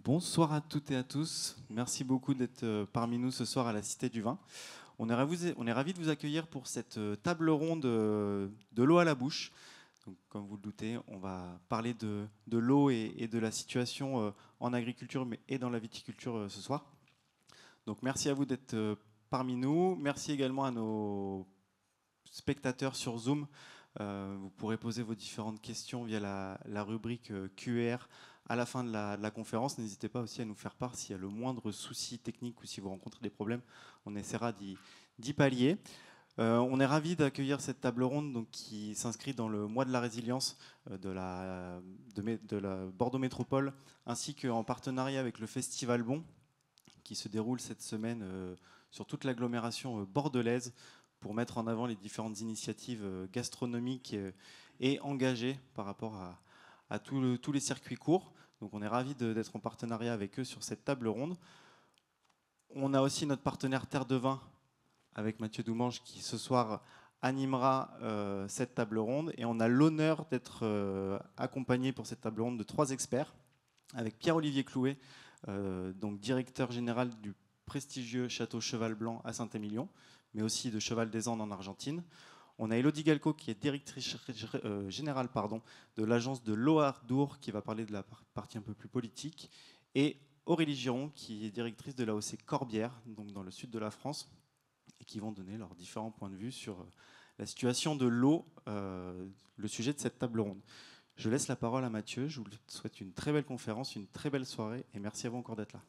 Bonsoir à toutes et à tous. Merci beaucoup d'être parmi nous ce soir à la Cité du Vin. On est ravis de vous accueillir pour cette table ronde de l'eau à la bouche. Donc, comme vous le doutez, on va parler de l'eau et de la situation en agriculture et dans la viticulture ce soir. Donc merci à vous d'être parmi nous. Merci également à nos spectateurs sur Zoom. Vous pourrez poser vos différentes questions via la rubrique QR à la fin de la conférence. N'hésitez pas aussi à nous faire part s'il y a le moindre souci technique ou si vous rencontrez des problèmes. On essaiera d'y pallier. On est ravis d'accueillir cette table ronde donc, qui s'inscrit dans le mois de la résilience de la Bordeaux Métropole, ainsi qu'en partenariat avec le Festival Bon, qui se déroule cette semaine sur toute l'agglomération bordelaise pour mettre en avant les différentes initiatives gastronomiques et engagées par rapport à tous les circuits courts. Donc on est ravis d'être en partenariat avec eux sur cette table ronde. On a aussi notre partenaire Terre de Vin avec Mathieu Doumange qui ce soir animera cette table ronde. Et on a l'honneur d'être accompagné pour cette table ronde de 3 experts avec Pierre-Olivier Clouet, donc directeur général du prestigieux château Cheval Blanc à Saint-Émilion, mais aussi de Cheval des Andes en Argentine. On a Elodie Galco qui est directrice générale de l'agence de l'eau Ardour qui va parler de la partie un peu plus politique, et Aurélie Giron qui est directrice de l'AOC Corbière, donc dans le sud de la France, et qui vont donner leurs différents points de vue sur la situation de l'eau, le sujet de cette table ronde. Je laisse la parole à Mathieu. Je vous souhaite une très belle conférence, une très belle soirée et merci à vous encore d'être là.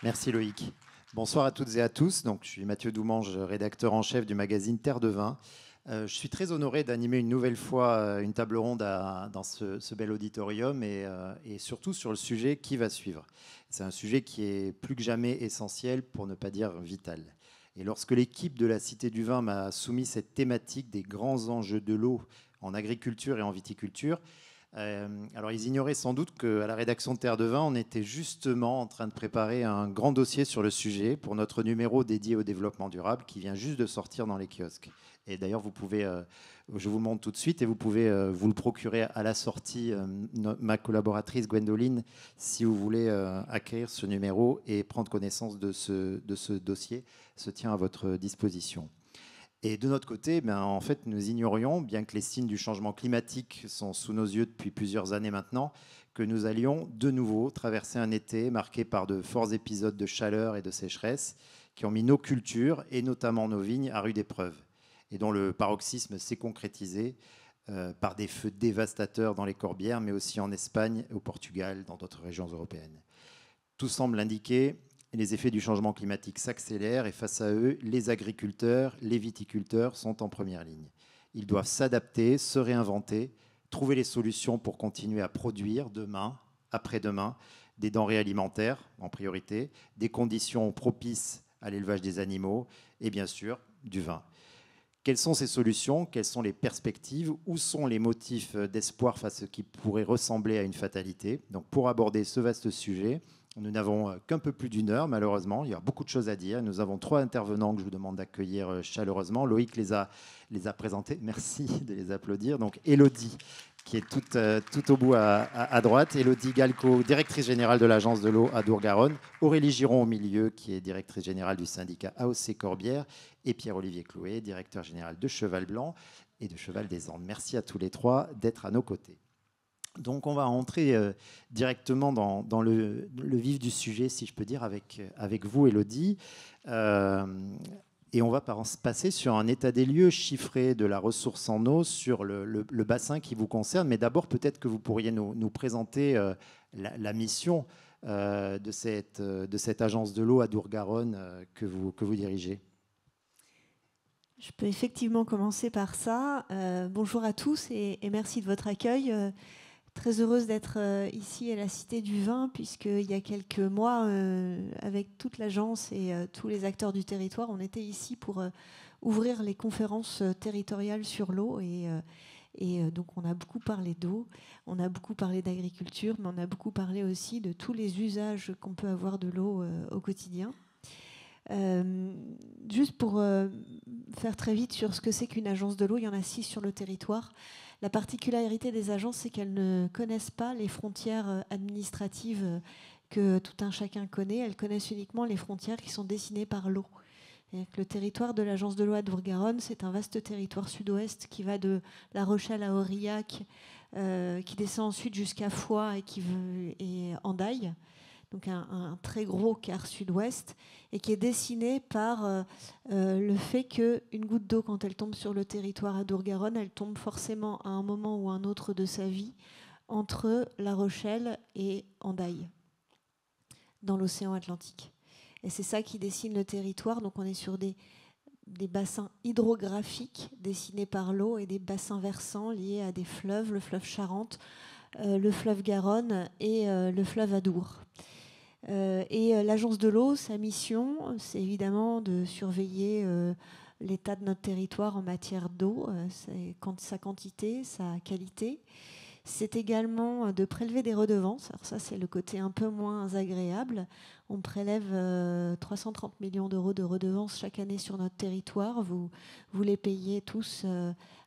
Merci Loïc. Bonsoir à toutes et à tous. Donc, je suis Mathieu Doumange, rédacteur en chef du magazine Terre de Vin. Je suis très honoré d'animer une nouvelle fois une table ronde dans ce bel auditorium et surtout sur le sujet qui va suivre. C'est un sujet qui est plus que jamais essentiel, pour ne pas dire vital. Et lorsque l'équipe de la Cité du Vin m'a soumis cette thématique des grands enjeux de l'eau en agriculture et en viticulture, alors ils ignoraient sans doute qu'à la rédaction de Terre de Vin, on était justement en train de préparer un grand dossier sur le sujet pour notre numéro dédié au développement durable qui vient juste de sortir dans les kiosques. Et d'ailleurs, vous pouvez, je vous le montre tout de suite, et vous pouvez vous le procurer à la sortie, ma collaboratrice Gwendoline, si vous voulez acquérir ce numéro et prendre connaissance de ce dossier, se tient à votre disposition. Et de notre côté, en fait, nous ignorions, bien que les signes du changement climatique sont sous nos yeux depuis plusieurs années maintenant, que nous allions de nouveau traverser un été marqué par de forts épisodes de chaleur et de sécheresse qui ont mis nos cultures, et notamment nos vignes, à rude épreuve, et dont le paroxysme s'est concrétisé par des feux dévastateurs dans les Corbières, mais aussi en Espagne, au Portugal, dans d'autres régions européennes. Tout semble indiquer les effets du changement climatique s'accélèrent et face à eux, les agriculteurs, les viticulteurs sont en première ligne. Ils doivent s'adapter, se réinventer, trouver les solutions pour continuer à produire demain, après-demain, des denrées alimentaires en priorité, des conditions propices à l'élevage des animaux et bien sûr du vin. Quelles sont ces solutions? Quelles sont les perspectives? Où sont les motifs d'espoir face à ce qui pourrait ressembler à une fatalité? Donc pour aborder ce vaste sujet, nous n'avons qu'un peu plus d'une heure, malheureusement. Il y a beaucoup de choses à dire. Nous avons 3 intervenants que je vous demande d'accueillir chaleureusement. Loïc les a présentés. Merci de les applaudir. Donc, Elodie, qui est tout au bout à droite. Elodie Galco, directrice générale de l'agence de l'eau à Dour-Garonne. Aurélie Giron au milieu, qui est directrice générale du syndicat AOC Corbière. Et Pierre-Olivier Clouet, directeur général de Cheval Blanc et de Cheval des Andes. Merci à tous les 3 d'être à nos côtés. Donc on va entrer directement dans le vif du sujet, si je peux dire, avec vous, Elodie. Et on va passer sur un état des lieux chiffré de la ressource en eau sur le bassin qui vous concerne. Mais d'abord, peut-être que vous pourriez nous présenter la mission de cette agence de l'eau à Dour-Garonne que vous dirigez. Je peux effectivement commencer par ça. Bonjour à tous et merci de votre accueil. Très heureuse d'être ici à la Cité du Vin, puisqu'il y a quelques mois, avec toute l'agence et tous les acteurs du territoire, on était ici pour ouvrir les conférences territoriales sur l'eau. Et donc on a beaucoup parlé d'eau, on a beaucoup parlé d'agriculture, mais on a beaucoup parlé aussi de tous les usages qu'on peut avoir de l'eau au quotidien. Juste pour faire très vite sur ce que c'est qu'une agence de l'eau, il y en a 6 sur le territoire. La particularité des agences, c'est qu'elles ne connaissent pas les frontières administratives que tout un chacun connaît. Elles connaissent uniquement les frontières qui sont dessinées par l'eau. Le territoire de l'agence de l'eau à Dour-Garonne, c'est un vaste territoire sud-ouest qui va de La Rochelle à Aurillac, qui descend ensuite jusqu'à Foix et Andaille. Donc un très gros quart sud-ouest, et qui est dessiné par le fait qu'une goutte d'eau, quand elle tombe sur le territoire à Dour-Garonne, elle tombe forcément à un moment ou un autre de sa vie entre La Rochelle et Andaille, dans l'océan Atlantique. Et c'est ça qui dessine le territoire. Donc on est sur des bassins hydrographiques dessinés par l'eau et des bassins versants liés à des fleuves, le fleuve Charente, le fleuve Garonne et le fleuve Adour. L'agence de l'eau, sa mission, c'est évidemment de surveiller l'état de notre territoire en matière d'eau, sa quantité, sa qualité. C'est également de prélever des redevances. Alors ça, c'est le côté un peu moins agréable. On prélève 330 millions d'euros de redevances chaque année sur notre territoire. Vous les payez tous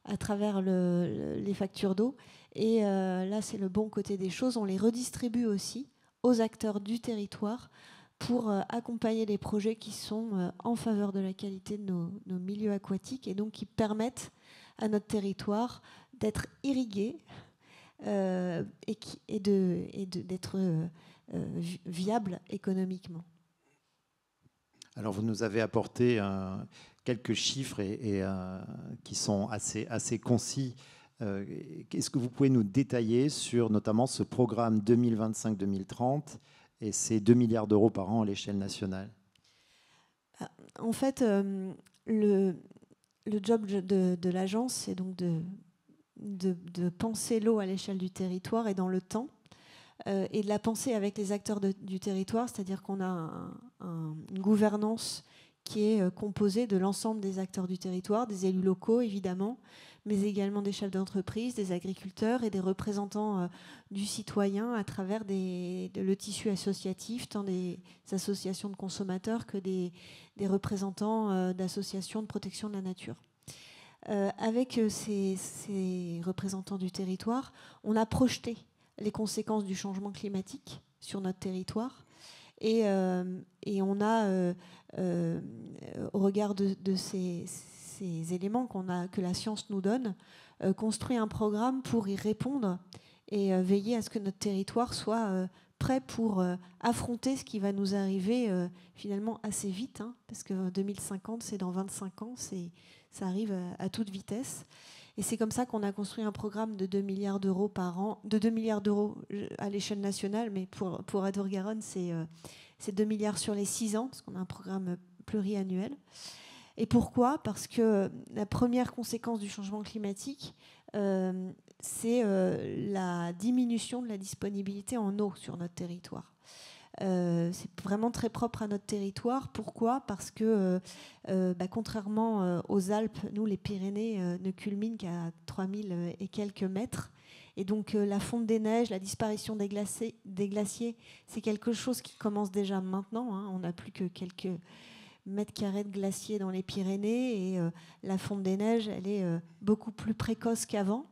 à travers les factures d'eau. Et là, c'est le bon côté des choses. On les redistribue aussi aux acteurs du territoire pour accompagner les projets qui sont en faveur de la qualité de nos milieux aquatiques et donc qui permettent à notre territoire d'être irrigué et d'être viable économiquement. Alors vous nous avez apporté quelques chiffres qui sont assez concis. Est-ce que vous pouvez nous détailler sur notamment ce programme 2025-2030 et ces 2 milliards d'euros par an à l'échelle nationale? En fait, le job de l'agence, c'est donc de penser l'eau à l'échelle du territoire et dans le temps, et de la penser avec les acteurs du territoire, c'est-à-dire qu'on a une gouvernance qui est composée de l'ensemble des acteurs du territoire, des élus locaux évidemment, mais également des chefs d'entreprise, des agriculteurs et des représentants du citoyen à travers le tissu associatif, tant des associations de consommateurs que des représentants d'associations de protection de la nature. Avec ces représentants du territoire, on a projeté les conséquences du changement climatique sur notre territoire et on a, au regard de ces éléments que la science nous donne, construit un programme pour y répondre et veiller à ce que notre territoire soit prêt pour affronter ce qui va nous arriver finalement assez vite, hein, parce que 2050, c'est dans 25 ans, ça arrive à toute vitesse. Et c'est comme ça qu'on a construit un programme de 2 milliards d'euros par an, de 2 milliards d'euros à l'échelle nationale, mais pour Adour-Garonne, c'est 2 milliards sur les 6 ans, parce qu'on a un programme pluriannuel. Et pourquoi ? Parce que la première conséquence du changement climatique, c'est la diminution de la disponibilité en eau sur notre territoire. C'est vraiment très propre à notre territoire. Pourquoi ? Parce que, contrairement aux Alpes, nous, les Pyrénées, ne culminent qu'à 3000 et quelques mètres. Et donc, la fonte des neiges, la disparition des glaciers, c'est quelque chose qui commence déjà maintenant, hein. On n'a plus que quelques mètres carrés de glaciers dans les Pyrénées et la fonte des neiges, elle est beaucoup plus précoce qu'avant.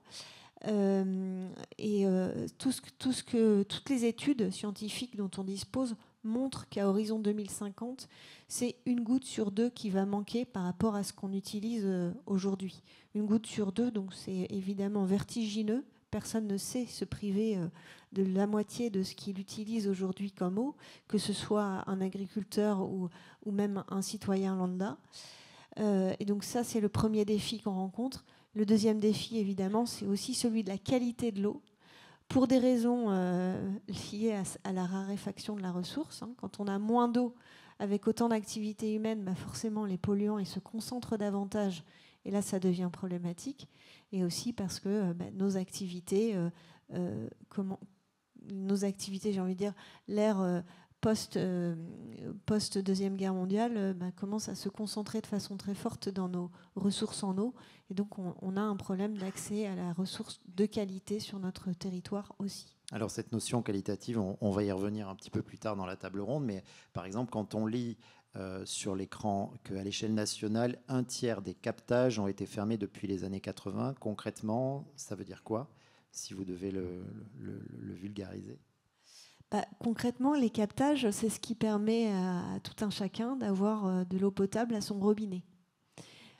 Toutes les études scientifiques dont on dispose montrent qu'à horizon 2050, c'est une goutte sur 2 qui va manquer par rapport à ce qu'on utilise aujourd'hui. Une goutte sur 2, donc c'est évidemment vertigineux. Personne ne sait se priver de la moitié de ce qu'il utilise aujourd'hui comme eau, que ce soit un agriculteur ou même un citoyen lambda. Et donc ça, c'est le premier défi qu'on rencontre. Le deuxième défi, évidemment, c'est aussi celui de la qualité de l'eau, pour des raisons liées à la raréfaction de la ressource. Hein. Quand on a moins d'eau avec autant d'activités humaines, forcément les polluants ils se concentrent davantage, et là ça devient problématique. Et aussi parce que nos activités, j'ai envie de dire, l'ère post-Deuxième Guerre mondiale commence à se concentrer de façon très forte dans nos ressources en eau. Et donc, on a un problème d'accès à la ressource de qualité sur notre territoire aussi. Alors, cette notion qualitative, on va y revenir un petit peu plus tard dans la table ronde. Mais par exemple, quand on lit sur l'écran qu'à l'échelle nationale, un tiers des captages ont été fermés depuis les années 80. Concrètement, ça veut dire quoi, si vous devez le vulgariser? Concrètement, les captages, c'est ce qui permet à tout un chacun d'avoir de l'eau potable à son robinet.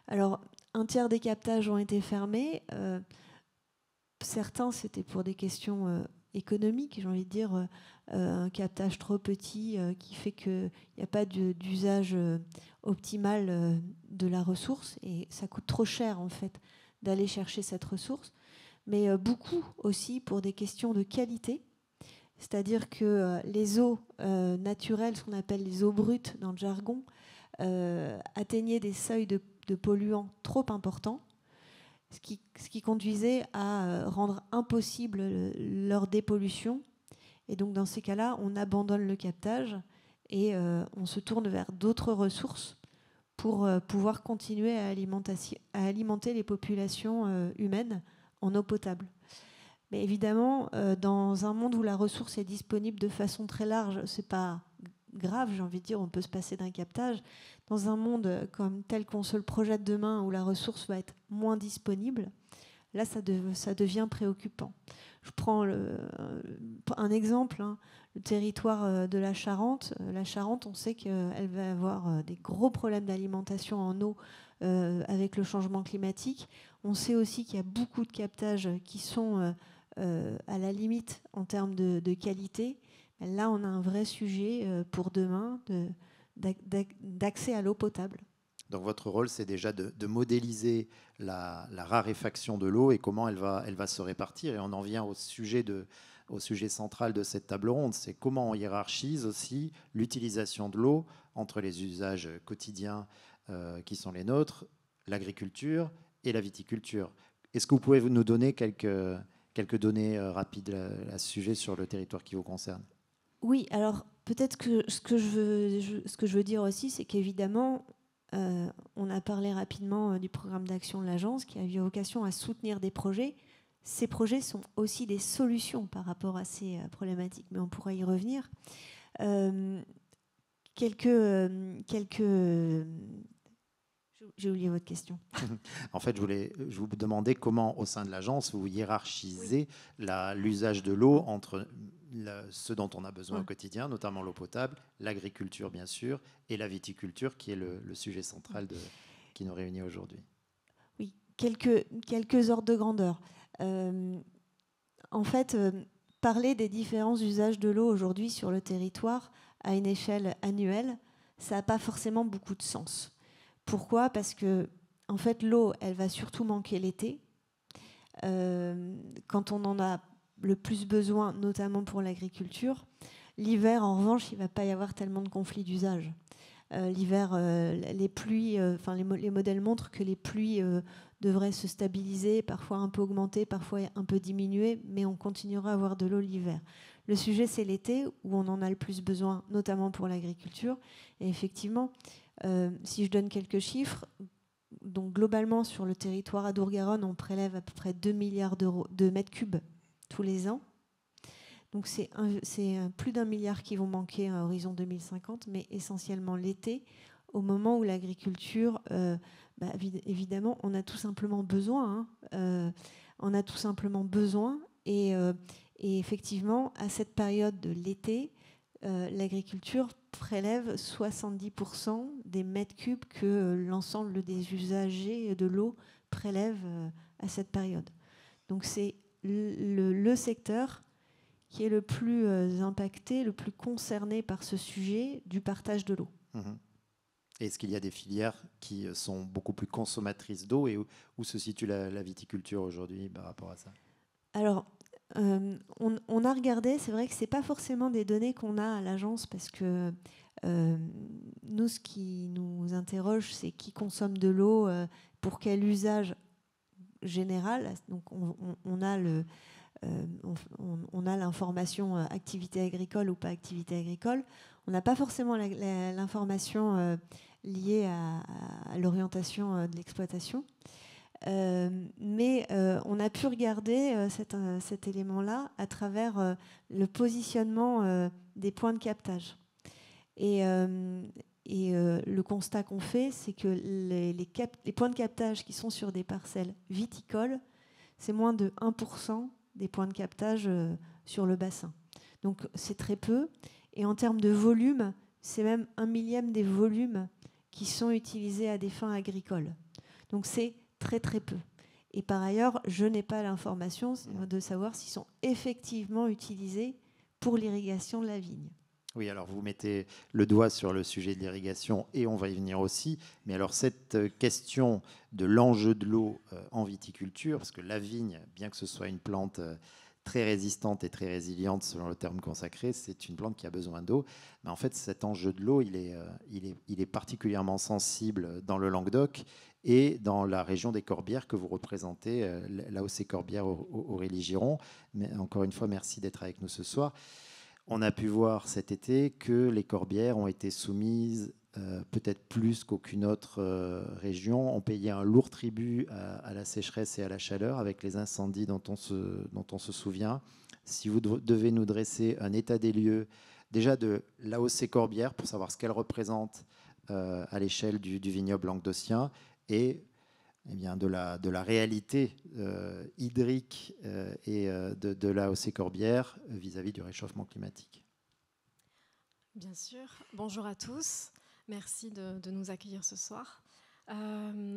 Alors, un tiers des captages ont été fermés. Certains, c'était pour des questions économiques, j'ai envie de dire, un captage trop petit qui fait qu'il n'y a pas d'usage optimal de la ressource, et ça coûte trop cher, en fait, d'aller chercher cette ressource. Mais beaucoup aussi pour des questions de qualité. C'est-à-dire que les eaux naturelles, ce qu'on appelle les eaux brutes dans le jargon, atteignaient des seuils de polluants trop importants, ce qui conduisait à rendre impossible leur dépollution. Et donc dans ces cas-là, on abandonne le captage et on se tourne vers d'autres ressources pour pouvoir continuer à alimenter les populations humaines en eau potable. Mais évidemment, dans un monde où la ressource est disponible de façon très large, c'est pas grave, j'ai envie de dire, on peut se passer d'un captage. Dans un monde tel qu'on se le projette demain, où la ressource va être moins disponible, là, ça devient préoccupant. Je prends un exemple, hein, le territoire de la Charente. La Charente, on sait qu'elle va avoir des gros problèmes d'alimentation en eau avec le changement climatique. On sait aussi qu'il y a beaucoup de captages qui sont à la limite en termes de qualité. Là, on a un vrai sujet pour demain d'accès à l'eau potable. Donc votre rôle, c'est déjà de modéliser la raréfaction de l'eau et comment elle va se répartir. Et on en vient au sujet central de cette table ronde, c'est comment on hiérarchise aussi l'utilisation de l'eau entre les usages quotidiens qui sont les nôtres, l'agriculture et la viticulture. Est-ce que vous pouvez nous donner quelques données rapides à ce sujet sur le territoire qui vous concerne? Oui, alors peut-être que ce que je veux dire aussi, c'est qu'évidemment, on a parlé rapidement du programme d'action de l'agence qui a eu vocation à soutenir des projets. Ces projets sont aussi des solutions par rapport à ces problématiques, mais on pourra y revenir. J'ai oublié votre question. En fait, je vous demandais comment, au sein de l'agence, vous hiérarchisez l'usage de l'eau entre ce dont on a besoin au quotidien, notamment l'eau potable, l'agriculture, bien sûr, et la viticulture, qui est le sujet central qui nous réunit aujourd'hui. Oui, quelques ordres de grandeur. En fait, parler des différents usages de l'eau aujourd'hui sur le territoire à une échelle annuelle, ça n'a pas forcément beaucoup de sens. Pourquoi ? Parce que en fait, l'eau, elle va surtout manquer l'été, quand on en a le plus besoin, notamment pour l'agriculture. L'hiver, en revanche, il ne va pas y avoir tellement de conflits d'usage. L'hiver, les pluies, les modèles montrent que les pluies devraient se stabiliser, parfois un peu augmenter, parfois un peu diminuer, mais on continuera à avoir de l'eau l'hiver. Le sujet, c'est l'été, où on en a le plus besoin, notamment pour l'agriculture. Et effectivement, si je donne quelques chiffres, donc globalement sur le territoire Adour-Garonne, on prélève à peu près 2 milliards de mètres cubes tous les ans. Donc c'est plus d'1 milliard qui vont manquer à horizon 2050, mais essentiellement l'été, au moment où l'agriculture, évidemment, on a tout simplement besoin. On a tout simplement besoin. Et effectivement, à cette période de l'été, l'agriculture prélève 70% des mètres cubes que l'ensemble des usagers de l'eau prélèvent à cette période. Donc c'est le secteur qui est le plus impacté, le plus concerné par ce sujet du partage de l'eau. Est-ce qu'il y a des filières qui sont beaucoup plus consommatrices d'eau et où se situe la viticulture aujourd'hui par rapport à ça? Alors, on a regardé, c'est vrai que ce n'est pas forcément des données qu'on a à l'agence parce que nous, ce qui nous interroge, c'est qui consomme de l'eau, pour quel usage général. Donc, on a l'information activité agricole ou pas activité agricole. On n'a pas forcément l'information liée à l'orientation de l'exploitation. Mais on a pu regarder cet élément-là à travers le positionnement des points de captage. Et le constat qu'on fait, c'est que les points de captage qui sont sur des parcelles viticoles, c'est moins de 1% des points de captage sur le bassin. Donc c'est très peu. Et en termes de volume, c'est même 1/1000 des volumes qui sont utilisés à des fins agricoles. Donc c'est très très peu. Et par ailleurs, je n'ai pas l'information de savoir s'ils sont effectivement utilisés pour l'irrigation de la vigne. Oui, alors vous mettez le doigt sur le sujet de l'irrigation et on va y venir aussi. Mais alors cette question de l'enjeu de l'eau en viticulture, parce que la vigne, bien que ce soit une plante très résistante et très résiliente selon le terme consacré, c'est une plante qui a besoin d'eau. Mais en fait, cet enjeu de l'eau, il est particulièrement sensible dans le Languedoc et dans la région des Corbières que vous représentez, l'AOC Corbières Aurélie Giron. Mais encore une fois, merci d'être avec nous ce soir. On a pu voir cet été que les Corbières ont été soumises, peut-être plus qu'aucune autre région, ont payé un lourd tribut à la sécheresse et à la chaleur avec les incendies dont on se souvient. Si vous devez nous dresser un état des lieux, déjà de l'AOC Corbières, pour savoir ce qu'elle représente à l'échelle du vignoble languedocien, et eh bien, de la réalité hydrique et de l'AOC Corbières vis-à-vis du réchauffement climatique. Bien sûr. Bonjour à tous. Merci de nous accueillir ce soir.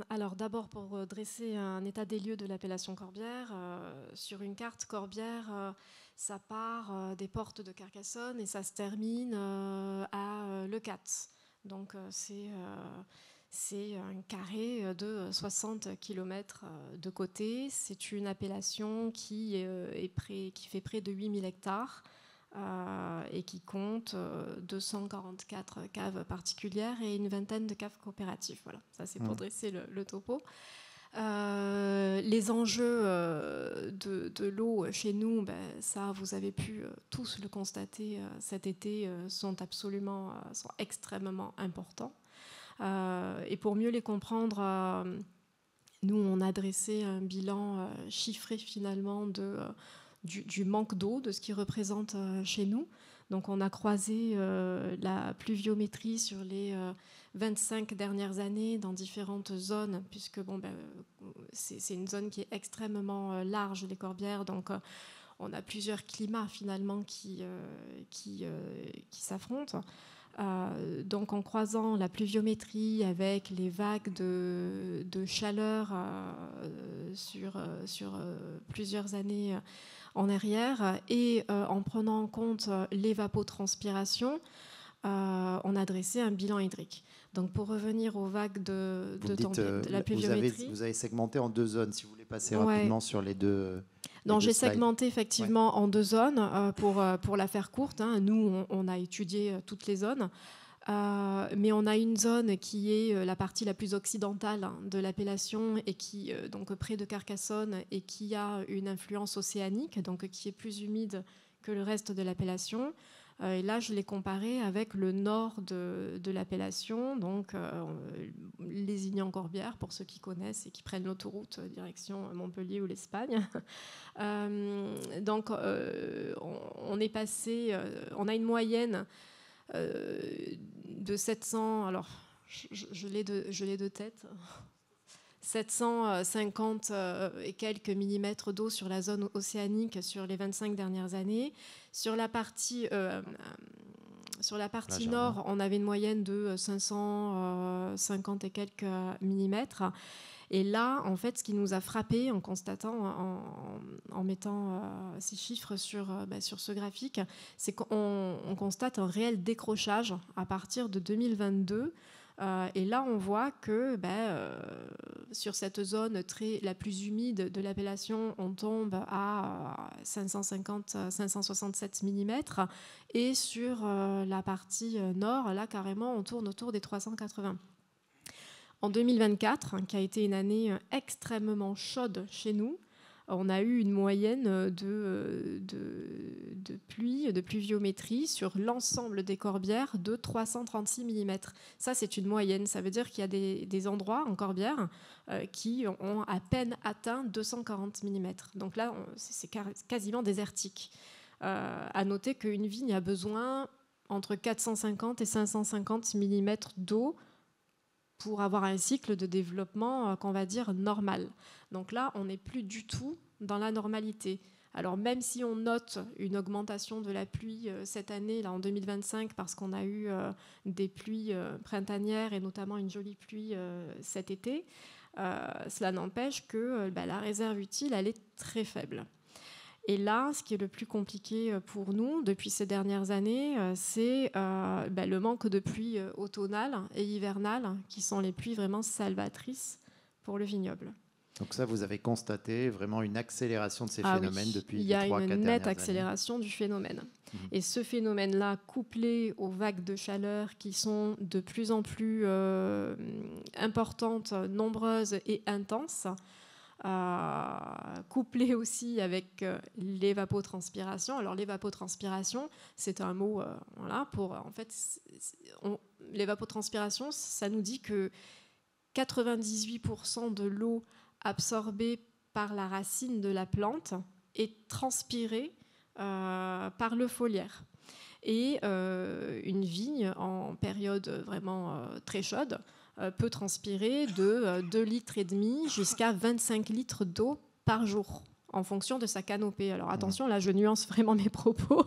Alors d'abord, pour dresser un état des lieux de l'appellation Corbière, sur une carte Corbière, ça part des portes de Carcassonne et ça se termine à Leucate. Donc c'est un carré de 60 km de côté. C'est une appellation qui fait près de 8000 hectares et qui compte 244 caves particulières et une vingtaine de caves coopératives. Voilà, ça c'est pour dresser le topo. Les enjeux de l'eau chez nous, ça vous avez pu tous le constater cet été, sont extrêmement importants. Et pour mieux les comprendre, nous, on a dressé un bilan chiffré finalement du manque d'eau, de ce qui représente chez nous. Donc on a croisé la pluviométrie sur les 25 dernières années dans différentes zones, puisque c'est une zone qui est extrêmement large, les Corbières. Donc on a plusieurs climats finalement qui s'affrontent. Donc en croisant la pluviométrie avec les vagues de chaleur sur plusieurs années en arrière et en prenant en compte l'évapotranspiration, on a dressé un bilan hydrique. Donc pour revenir aux vagues de la pluviométrie... Vous avez segmenté en 2 zones, si vous voulez passer rapidement sur les deux... Non, j'ai segmenté effectivement en 2 zones pour la faire courte. Hein. Nous, on a étudié toutes les zones. Mais on a une zone qui est la partie la plus occidentale de l'appellation et qui, donc près de Carcassonne, et qui a une influence océanique, donc qui est plus humide que le reste de l'appellation. Et là, je l'ai comparé avec le nord de l'appellation, donc les Ignans-Corbières, pour ceux qui connaissent et qui prennent l'autoroute direction Montpellier ou l'Espagne. Donc, on est passé, on a une moyenne de 700, alors je l'ai de tête, 750 et quelques millimètres d'eau sur la zone océanique sur les 25 dernières années. Sur la partie nord, on avait une moyenne de 550 et quelques millimètres. Et là, en fait, ce qui nous a frappé en constatant, en mettant ces chiffres sur ce graphique, c'est qu'on constate un réel décrochage à partir de 2022. Et là, on voit que sur cette zone la plus humide de l'appellation, on tombe à 567 mm. Et sur la partie nord, là, carrément, on tourne autour des 380. En 2024, qui a été une année extrêmement chaude chez nous, on a eu une moyenne de pluie, de pluviométrie sur l'ensemble des Corbières de 336 mm. Ça, c'est une moyenne. Ça veut dire qu'il y a des endroits en Corbières qui ont à peine atteint 240 mm. Donc là, c'est quasiment désertique. À noter qu'une vigne a besoin entre 450 et 550 mm d'eau pour avoir un cycle de développement qu'on va dire normal. Donc là, on n'est plus du tout dans la normalité. Alors même si on note une augmentation de la pluie cette année, là, en 2025, parce qu'on a eu des pluies printanières et notamment une jolie pluie cet été, cela n'empêche que la réserve utile, elle est très faible. Et là, ce qui est le plus compliqué pour nous depuis ces dernières années, c'est le manque de pluie automnale et hivernale, qui sont les pluies vraiment salvatrices pour le vignoble. Donc ça, vous avez constaté vraiment une accélération de ces phénomènes depuis 3-4 dernières années. Il y a une nette accélération du phénomène. Et ce phénomène-là, couplé aux vagues de chaleur qui sont de plus en plus importantes, nombreuses et intenses, couplé aussi avec l'évapotranspiration. Alors l'évapotranspiration, c'est un mot pour en fait l'évapotranspiration, ça nous dit que 98% de l'eau absorbée par la racine de la plante est transpirée par le foliaire. Et une vigne en période vraiment très chaude peut transpirer de 2,5 litres jusqu'à 25 litres d'eau par jour en fonction de sa canopée. Alors attention, là je nuance vraiment mes propos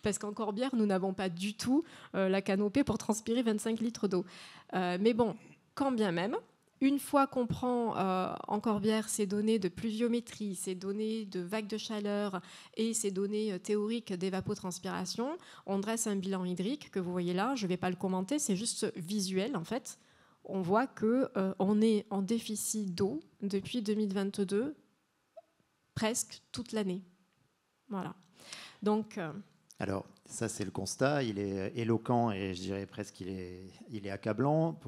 parce qu'en Corbière, nous n'avons pas du tout la canopée pour transpirer 25 litres d'eau. Mais bon, quand bien même, une fois qu'on prend en Corbière ces données de pluviométrie, ces données de vagues de chaleur et ces données théoriques d'évapotranspiration, on dresse un bilan hydrique que vous voyez là. Je ne vais pas le commenter, c'est juste visuel en fait. On voit qu'on est en déficit d'eau depuis 2022, presque toute l'année. Voilà. Donc, alors, ça, c'est le constat. Il est éloquent et je dirais presque qu'il est accablant.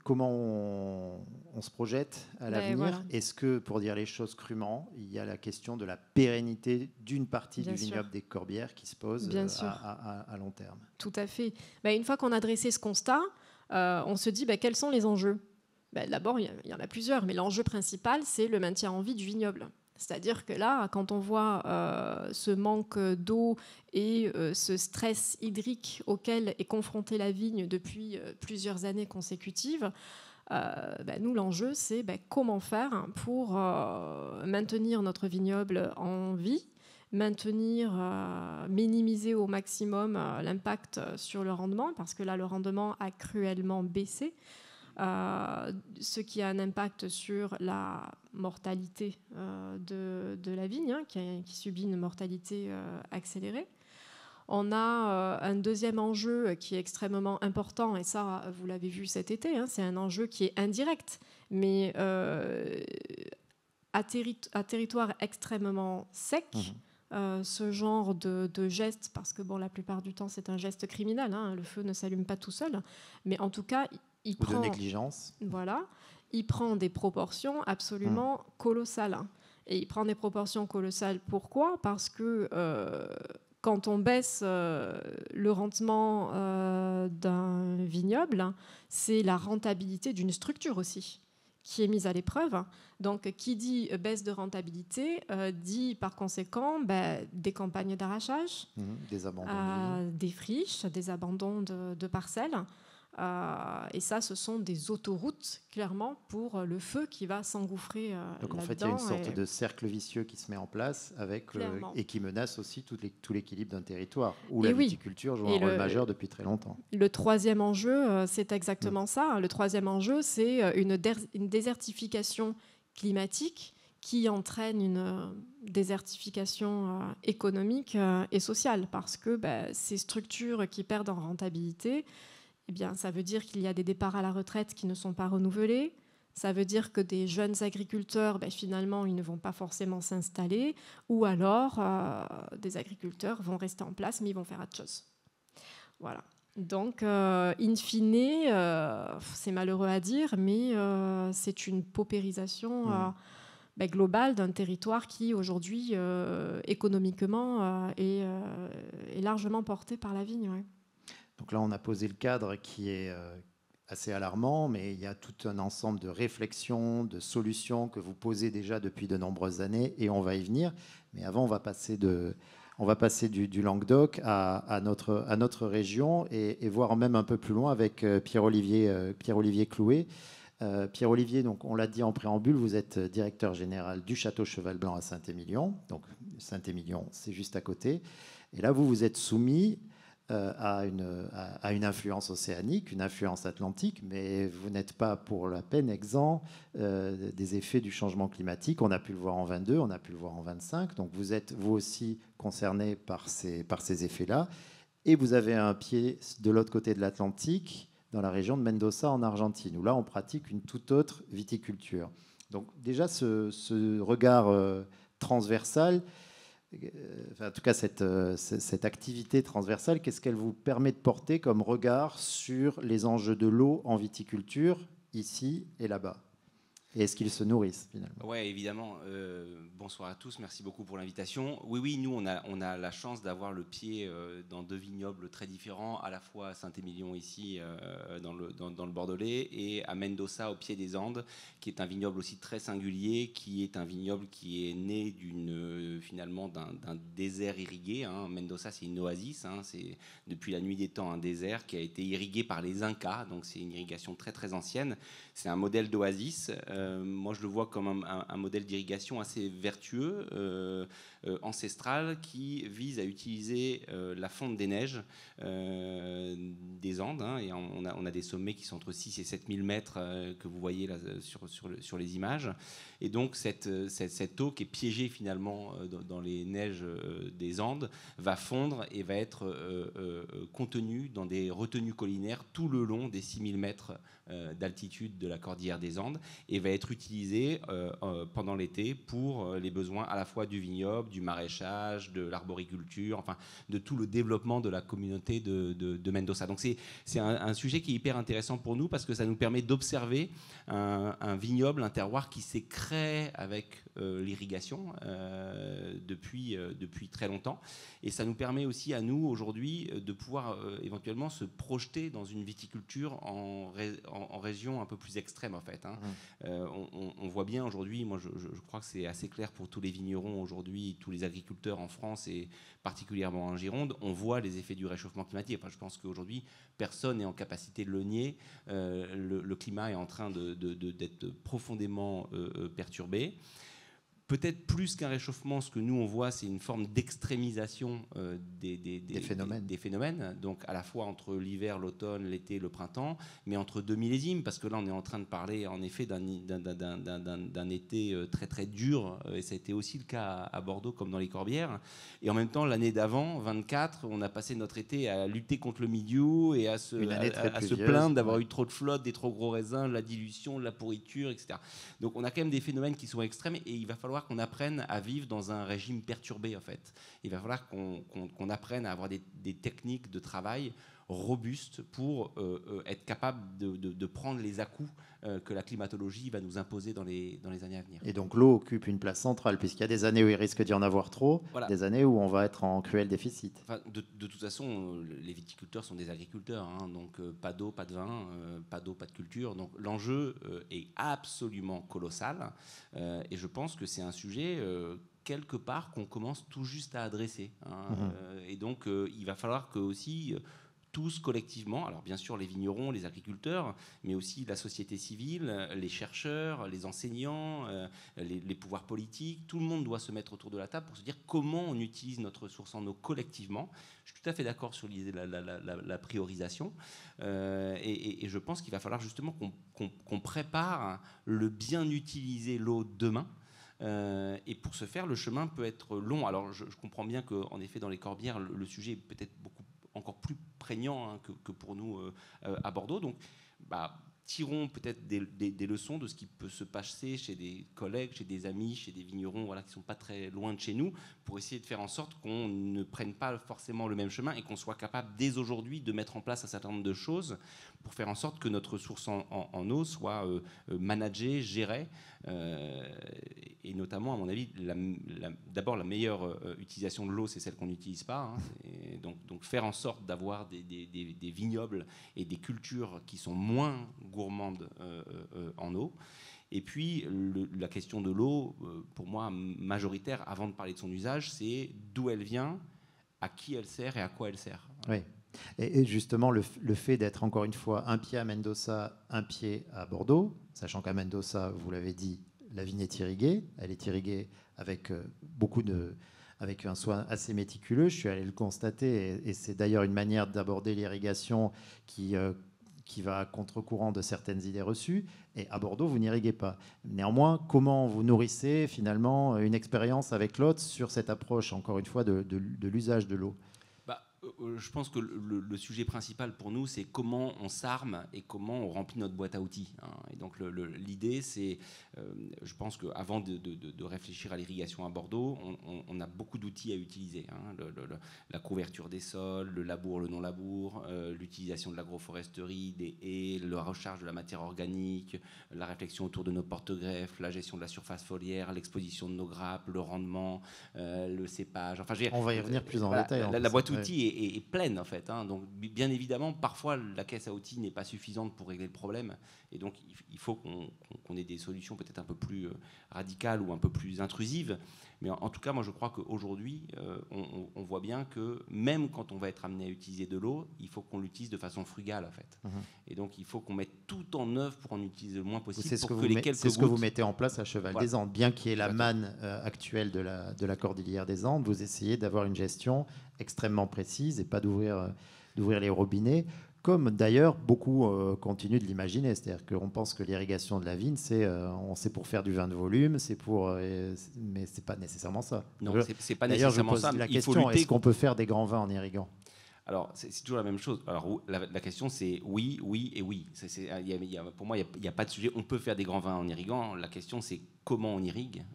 Comment on se projette à l'avenir ? Voilà. Est-ce que, pour dire les choses crûment, il y a la question de la pérennité d'une partie du vignoble des Corbières qui se pose à long terme ? Tout à fait. Une fois qu'on a dressé ce constat, on se dit quels sont les enjeux ? D'abord, il y en a plusieurs, mais l'enjeu principal, c'est le maintien en vie du vignoble. C'est-à-dire que là, quand on voit ce manque d'eau et ce stress hydrique auquel est confrontée la vigne depuis plusieurs années consécutives, nous, l'enjeu, c'est comment faire pour maintenir notre vignoble en vie, minimiser au maximum l'impact sur le rendement, parce que là, le rendement a cruellement baissé, ce qui a un impact sur la mortalité de la vigne, qui subit une mortalité accélérée. On a un deuxième enjeu qui est extrêmement important, et ça, vous l'avez vu cet été, c'est un enjeu qui est indirect, mais à territoire extrêmement sec, ce genre de geste, parce que la plupart du temps, c'est un geste criminel, le feu ne s'allume pas tout seul, mais en tout cas, il prend, de négligence. Voilà, il prend des proportions absolument colossales. Et il prend des proportions colossales. Pourquoi ? Parce que quand on baisse le rendement d'un vignoble, c'est la rentabilité d'une structure aussi qui est mise à l'épreuve. Donc, qui dit baisse de rentabilité, dit par conséquent des campagnes d'arrachage, des abandons, des friches, des abandons de parcelles. Et ça, ce sont des autoroutes, clairement, pour le feu qui va s'engouffrer donc en là-dedans. fait, il y a une sorte de cercle vicieux qui se met en place et qui menace aussi tout l'équilibre d'un territoire, où la viticulture joue un rôle majeur depuis très longtemps. Le troisième enjeu, c'est exactement ça. Le troisième enjeu, c'est une désertification climatique qui entraîne une désertification économique et sociale, parce que ces structures qui perdent en rentabilité, ça veut dire qu'il y a des départs à la retraite qui ne sont pas renouvelés. Ça veut dire que des jeunes agriculteurs, finalement, ils ne vont pas forcément s'installer. Ou alors, des agriculteurs vont rester en place, mais ils vont faire autre chose. Voilà. Donc, in fine, c'est malheureux à dire, mais c'est une paupérisation globale d'un territoire qui, aujourd'hui, économiquement, est largement porté par la vigne. Ouais. Donc là, on a posé le cadre qui est assez alarmant, mais il y a tout un ensemble de réflexions, de solutions que vous posez déjà depuis de nombreuses années, et on va y venir. Mais avant, on va passer On va passer du Languedoc à notre région et voir même un peu plus loin avec Pierre-Olivier Clouet. Pierre-Olivier, donc, on l'a dit en préambule, vous êtes directeur général du Château Cheval Blanc à Saint-Émilion. Donc Saint-Émilion, c'est juste à côté. Et là, vous êtes soumis à une influence océanique, une influence atlantique, mais vous n'êtes pas pour la peine exempt des effets du changement climatique. On a pu le voir en 22, on a pu le voir en 25. Donc vous êtes vous aussi concerné par ces effets-là. Et vous avez un pied de l'autre côté de l'Atlantique, dans la région de Mendoza en Argentine, où là on pratique une toute autre viticulture. Donc déjà ce regard transversal, en tout cas cette activité transversale, qu'est-ce qu'elle vous permet de porter comme regard sur les enjeux de l'eau en viticulture, ici et là-bas? Et est-ce qu'ils se nourrissent finalement? Oui, évidemment. Bonsoir à tous, merci beaucoup pour l'invitation. Oui, nous, on a la chance d'avoir le pied dans deux vignobles très différents, à la fois à Saint-Émilion ici, dans le Bordelais, et à Mendoza, au pied des Andes, qui est un vignoble aussi très singulier, qui est un vignoble qui est né finalement d'un désert irrigué. Hein. Mendoza, c'est une oasis, hein. C'est depuis la nuit des temps un désert qui a été irrigué par les Incas, donc c'est une irrigation très très ancienne. C'est un modèle d'oasis. Moi, je le vois comme un modèle d'irrigation assez vertueux, ancestral, qui vise à utiliser la fonte des neiges des Andes. Hein, et on a des sommets qui sont entre 6 et 7 000 mètres que vous voyez là sur les images. Et donc, cette eau qui est piégée finalement dans les neiges des Andes va fondre et va être contenue dans des retenues collinaires tout le long des 6 000 mètres d'altitude de la cordillère des Andes et va être utilisé pendant l'été pour les besoins à la fois du vignoble, du maraîchage, de l'arboriculture, enfin de tout le développement de la communauté de Mendoza. Donc c'est un sujet qui est hyper intéressant pour nous parce que ça nous permet d'observer un vignoble, un terroir qui s'est créé avec l'irrigation depuis très longtemps. Et ça nous permet aussi à nous aujourd'hui de pouvoir éventuellement se projeter dans une viticulture en région un peu plus extrême en fait. Hein. On voit bien aujourd'hui, moi je crois que c'est assez clair pour tous les vignerons aujourd'hui, tous les agriculteurs en France et particulièrement en Gironde, on voit les effets du réchauffement climatique. Enfin, je pense qu'aujourd'hui personne n'est en capacité de le nier. Le climat est en train d'être profondément perturbé. Peut-être plus qu'un réchauffement, ce que nous on voit, c'est une forme d'extrémisation des phénomènes. Donc à la fois entre l'hiver, l'automne, l'été, le printemps, mais entre deux millésimes, parce que là on est en train de parler en effet d'un été très très dur, et ça a été aussi le cas à Bordeaux comme dans les Corbières. Et en même temps, l'année d'avant, 24, on a passé notre été à lutter contre le mildiou et à se plaindre d'avoir eu trop de flotte, des trop gros raisins, de la dilution, de la pourriture, etc. Donc on a quand même des phénomènes qui sont extrêmes et il va falloir qu'on apprenne à vivre dans un régime perturbé en fait. Il va falloir qu'on apprenne à avoir des techniques de travail robustes pour être capable de prendre les à-coups que la climatologie va nous imposer dans les années à venir. Et donc l'eau occupe une place centrale puisqu'il y a des années où il risque d'y en avoir trop, voilà. Des années où on va être en cruel déficit. Enfin, de toute façon, les viticulteurs sont des agriculteurs, hein, donc pas d'eau, pas de vin, pas d'eau, pas de culture. Donc l'enjeu est absolument colossal et je pense que c'est un sujet quelque part qu'on commence tout juste à adresser. Hein, et donc il va falloir que aussi tous collectivement, alors bien sûr les vignerons, les agriculteurs, mais aussi la société civile, les chercheurs, les enseignants, les pouvoirs politiques, tout le monde doit se mettre autour de la table pour se dire comment on utilise notre ressource en eau collectivement. Je suis tout à fait d'accord sur l'idée de la priorisation et je pense qu'il va falloir justement qu'on prépare le bien utiliser l'eau demain. Et pour ce faire, le chemin peut être long. Alors je comprends bien qu'en effet dans les Corbières, le sujet est peut-être encore plus prégnant hein, que pour nous à Bordeaux. Donc, tirons peut-être des leçons de ce qui peut se passer chez des collègues, chez des amis, chez des vignerons voilà, qui ne sont pas très loin de chez nous, pour essayer de faire en sorte qu'on ne prenne pas forcément le même chemin et qu'on soit capable dès aujourd'hui de mettre en place un certain nombre de choses pour faire en sorte que notre ressource en eau soit managée, gérée, et notamment, à mon avis, d'abord la meilleure utilisation de l'eau, c'est celle qu'on n'utilise pas. Hein, et donc faire en sorte d'avoir des vignobles et des cultures qui sont moins gourmandes en eau. Et puis, la question de l'eau, pour moi, majoritaire, avant de parler de son usage, c'est d'où elle vient, à qui elle sert et à quoi elle sert. Oui. Et justement, le fait d'être encore une fois un pied à Mendoza, un pied à Bordeaux, sachant qu'à Mendoza, vous l'avez dit, la vigne est irriguée. Elle est irriguée avec avec un soin assez méticuleux. Je suis allé le constater, et c'est d'ailleurs une manière d'aborder l'irrigation qui va à contre-courant de certaines idées reçues. Et à Bordeaux, vous n'irriguez pas. Néanmoins, comment vous nourrissez finalement une expérience avec l'hôte sur cette approche, encore une fois, de l'usage de l'eau? Je pense que le sujet principal pour nous, c'est comment on s'arme et comment on remplit notre boîte à outils. Et donc l'idée, c'est, je pense qu'avant de réfléchir à l'irrigation à Bordeaux, on a beaucoup d'outils à utiliser. La couverture des sols, le labour, le non-labour, l'utilisation de l'agroforesterie, des haies, la recharge de la matière organique, la réflexion autour de nos porte-greffes, la gestion de la surface foliaire, l'exposition de nos grappes, le rendement, le cépage. Enfin, on va y revenir plus en détail. La boîte à outils est pleine en fait. Donc bien évidemment, parfois la caisse à outils n'est pas suffisante pour régler le problème. Et donc il faut qu'on ait des solutions peut-être un peu plus radicales ou un peu plus intrusives. Mais en tout cas, moi je crois qu'aujourd'hui, on voit bien que même quand on va être amené à utiliser de l'eau, il faut qu'on l'utilise de façon frugale en fait. Et donc il faut qu'on mette tout en œuvre pour en utiliser le moins possible. C'est ce que vous mettez en place à Cheval des Andes. Bien qu'il y ait la manne actuelle de la cordillère des Andes, vous essayez d'avoir une gestion extrêmement précise et pas d'ouvrir les robinets, comme d'ailleurs beaucoup continuent de l'imaginer. C'est-à-dire qu'on pense que l'irrigation de la vigne, c'est pour faire du vin de volume, mais c'est pas nécessairement ça. Non, c'est pas nécessairement ça. La question, est-ce qu'on peut faire des grands vins en irriguant? Alors, c'est toujours la même chose. Alors, la question, c'est oui, oui et oui. Pour moi, il n'y a pas de sujet. On peut faire des grands vins en irriguant. La question, c'est comment on irrigue,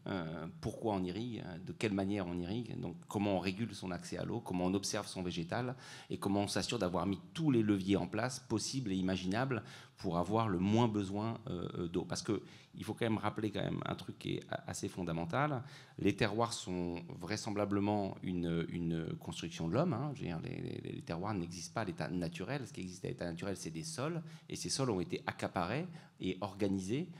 pourquoi on irrigue, de quelle manière on irrigue, donc comment on régule son accès à l'eau, comment on observe son végétal et comment on s'assure d'avoir mis tous les leviers en place possibles et imaginables pour avoir le moins besoin d'eau. Parce qu'il faut quand même rappeler un truc qui est assez fondamental. Les terroirs sont vraisemblablement une construction de l'homme. Les terroirs n'existent pas à l'état naturel. Ce qui existe à l'état naturel, c'est des sols. Et ces sols ont été accaparés et organisés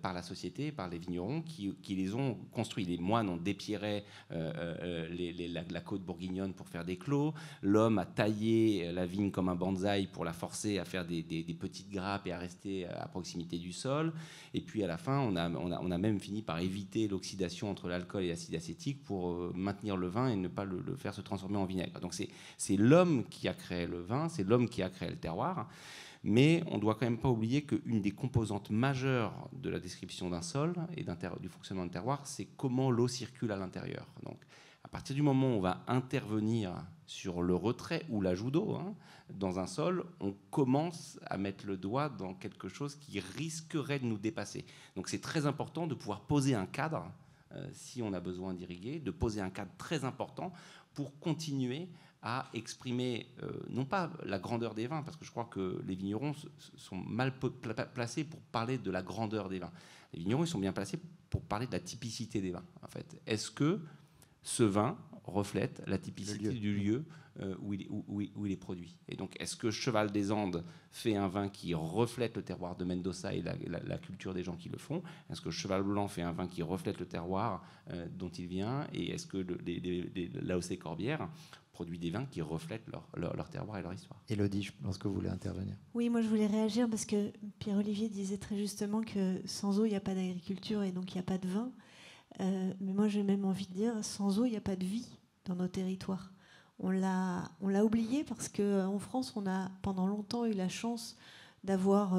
par la société, par les vignerons qui les ont construits. Les moines ont dépierré la côte bourguignonne pour faire des clos. L'homme a taillé la vigne comme un bonsaï pour la forcer à faire des petites grappes et à rester à proximité du sol. Et puis à la fin, on a même fini par éviter l'oxydation entre l'alcool et l'acide acétique pour maintenir le vin et ne pas le faire se transformer en vinaigre. Donc c'est l'homme qui a créé le vin, c'est l'homme qui a créé le terroir. Mais on ne doit quand même pas oublier qu'une des composantes majeures de la description d'un sol et du fonctionnement d'un terroir, c'est comment l'eau circule à l'intérieur. Donc, à partir du moment où on va intervenir sur le retrait ou l'ajout d'eau dans un sol, on commence à mettre le doigt dans quelque chose qui risquerait de nous dépasser. Donc, c'est très important de pouvoir poser un cadre, si on a besoin d'irriguer, de poser un cadre très important pour continuer à exprimer, non pas la grandeur des vins, parce que je crois que les vignerons sont mal placés pour parler de la grandeur des vins. Les vignerons, ils sont bien placés pour parler de la typicité des vins, en fait. Est-ce que ce vin reflète la typicité du lieu où il est produit? Et donc, est-ce que Cheval des Andes fait un vin qui reflète le terroir de Mendoza et la culture des gens qui le font? Est-ce que Cheval Blanc fait un vin qui reflète le terroir dont il vient? Et est-ce que l'AOC Corbière produit des vins qui reflètent leur terroir et leur histoire? Élodie, je pense que vous voulez intervenir. Oui, moi je voulais réagir parce que Pierre-Olivier disait très justement que sans eau, il n'y a pas d'agriculture et donc il n'y a pas de vin. Mais moi j'ai même envie de dire, sans eau, il n'y a pas de vie dans nos territoires. On l'a oublié parce qu'en France, on a pendant longtemps eu la chance d'avoir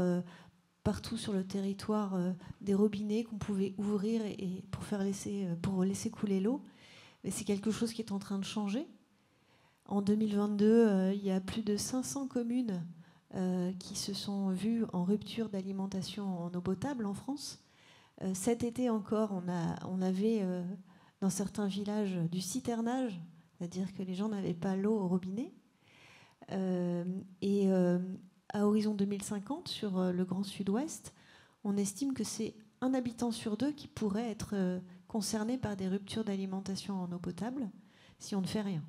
partout sur le territoire des robinets qu'on pouvait ouvrir et pour laisser couler l'eau. Mais c'est quelque chose qui est en train de changer. En 2022, il y a plus de 500 communes qui se sont vues en rupture d'alimentation en eau potable en France. Cet été encore, on avait dans certains villages du citernage, c'est-à-dire que les gens n'avaient pas l'eau au robinet. Et à horizon 2050, sur le Grand Sud-Ouest, on estime que c'est 1 habitant sur 2 qui pourrait être concerné par des ruptures d'alimentation en eau potable si on ne fait rien.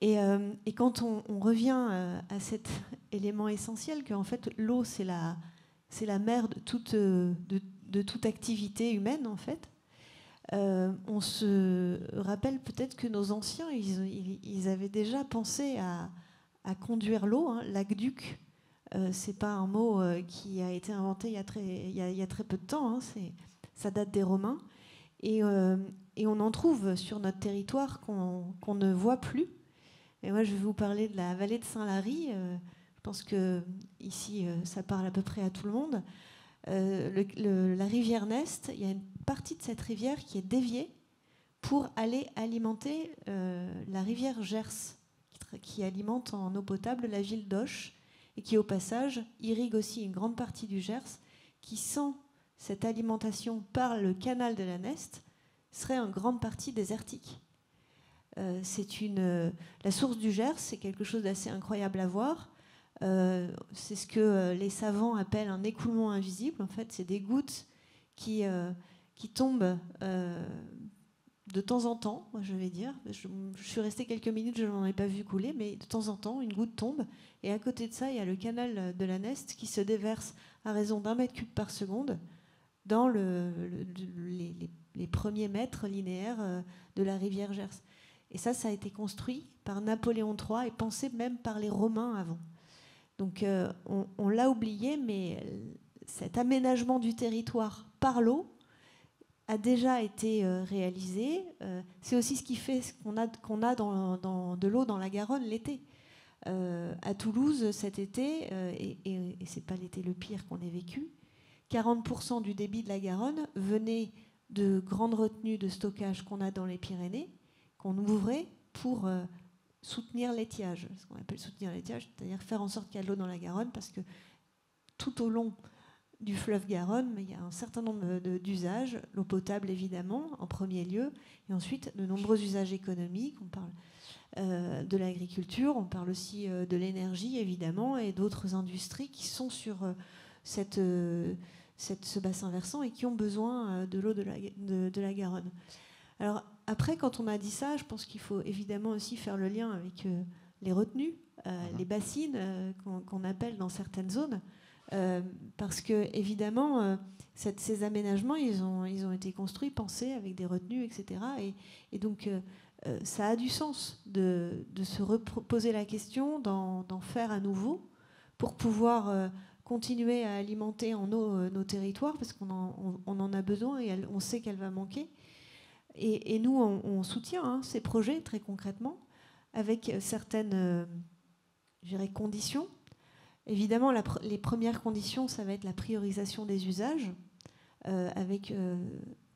Et quand on revient à cet élément essentiel, qu'en fait l'eau c'est la c'est la mère de toute activité humaine, en fait. On se rappelle peut-être que nos anciens, ils avaient déjà pensé à conduire l'eau. Hein. L'aqueduc, c'est pas un mot qui a été inventé il y a très peu de temps. Hein. Ça date des Romains. Et on en trouve sur notre territoire qu'on ne voit plus. Et moi, je vais vous parler de la vallée de Saint-Lary. Je pense que ici, ça parle à peu près à tout le monde. La rivière Nest, il y a une partie de cette rivière qui est déviée pour aller alimenter la rivière Gers, qui alimente en eau potable la ville d'Auch et qui, au passage, irrigue aussi une grande partie du Gers, qui, sans cette alimentation par le canal de la Nest, serait en grande partie désertique. La source du Gers, c'est quelque chose d'assez incroyable à voir. C'est ce que les savants appellent un écoulement invisible. En fait, c'est des gouttes qui tombent de temps en temps, je vais dire. Je suis restée quelques minutes, je n'en ai pas vu couler, mais de temps en temps, une goutte tombe. Et à côté de ça, il y a le canal de la Nest qui se déverse à raison d'1 mètre cube par seconde dans les premiers mètres linéaires de la rivière Gers. Et ça a été construit par Napoléon III et pensé même par les Romains avant. Donc on l'a oublié, mais cet aménagement du territoire par l'eau a déjà été réalisé. C'est aussi ce qui fait qu'on a de l'eau dans la Garonne l'été. À Toulouse, cet été, et c'est pas l'été le pire qu'on ait vécu, 40% du débit de la Garonne venait de grandes retenues de stockage qu'on a dans les Pyrénées, qu'on ouvrait pour soutenir l'étiage, ce qu'on appelle soutenir l'étiage, c'est-à-dire faire en sorte qu'il y a de l'eau dans la Garonne, parce que tout au long du fleuve Garonne, il y a un certain nombre d'usages, l'eau potable évidemment en premier lieu, et ensuite de nombreux usages économiques. On parle de l'agriculture, on parle aussi de l'énergie évidemment, et d'autres industries qui sont sur ce bassin versant et qui ont besoin de l'eau de la Garonne. Alors après, quand on a dit ça, je pense qu'il faut évidemment aussi faire le lien avec les retenues, les bassines qu'on appelle dans certaines zones, parce que évidemment, ces aménagements, ils ont été construits, pensés avec des retenues, etc. Et donc, ça a du sens de se reposer la question, d'en faire à nouveau, pour pouvoir continuer à alimenter en eau nos territoires, parce qu'on en a besoin et on sait qu'elle va manquer. Et nous, on soutient ces projets très concrètement, avec certaines conditions. Évidemment, les premières conditions, ça va être la priorisation des usages, avec